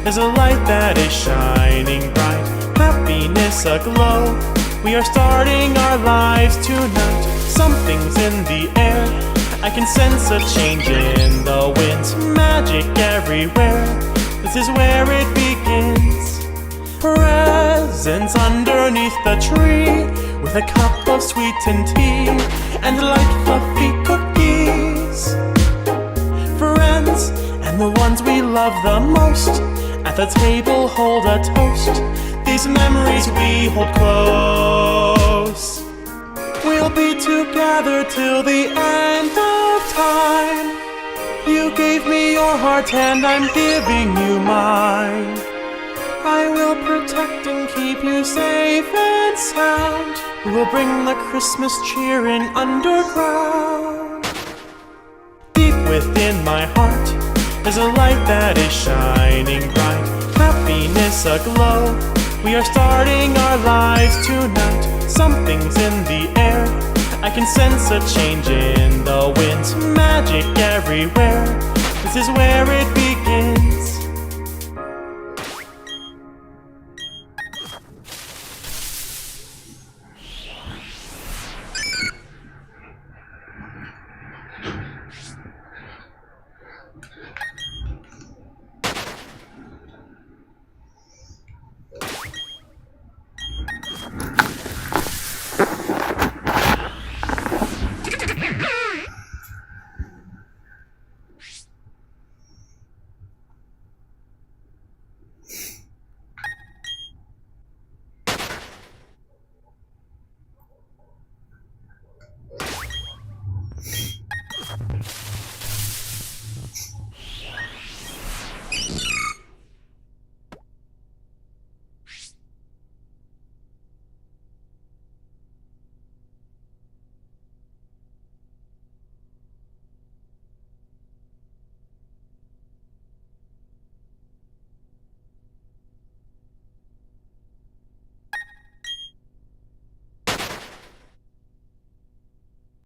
is a light that is shining bright. Happiness aglow. We are starting our lives tonight. Something's in the air. I can sense a change in the winds. Magic everywhere. This is where it begins. Presents underneath the tree, with a cup of sweetened tea and light fluffy cookies. Friends and the ones we love the most at the table hold a toast. These memories we hold close. We'll be together till the end of time. You gave me your heart and I'm giving you mine. I will protect and keep you safe and sound. We will bring the Christmas cheer in underground. Deep within my heart is a light that is shining bright. Happiness aglow. We are starting our lives tonight. Something's in the air. I can sense a change in the winds. Magic everywhere. This is where it begins.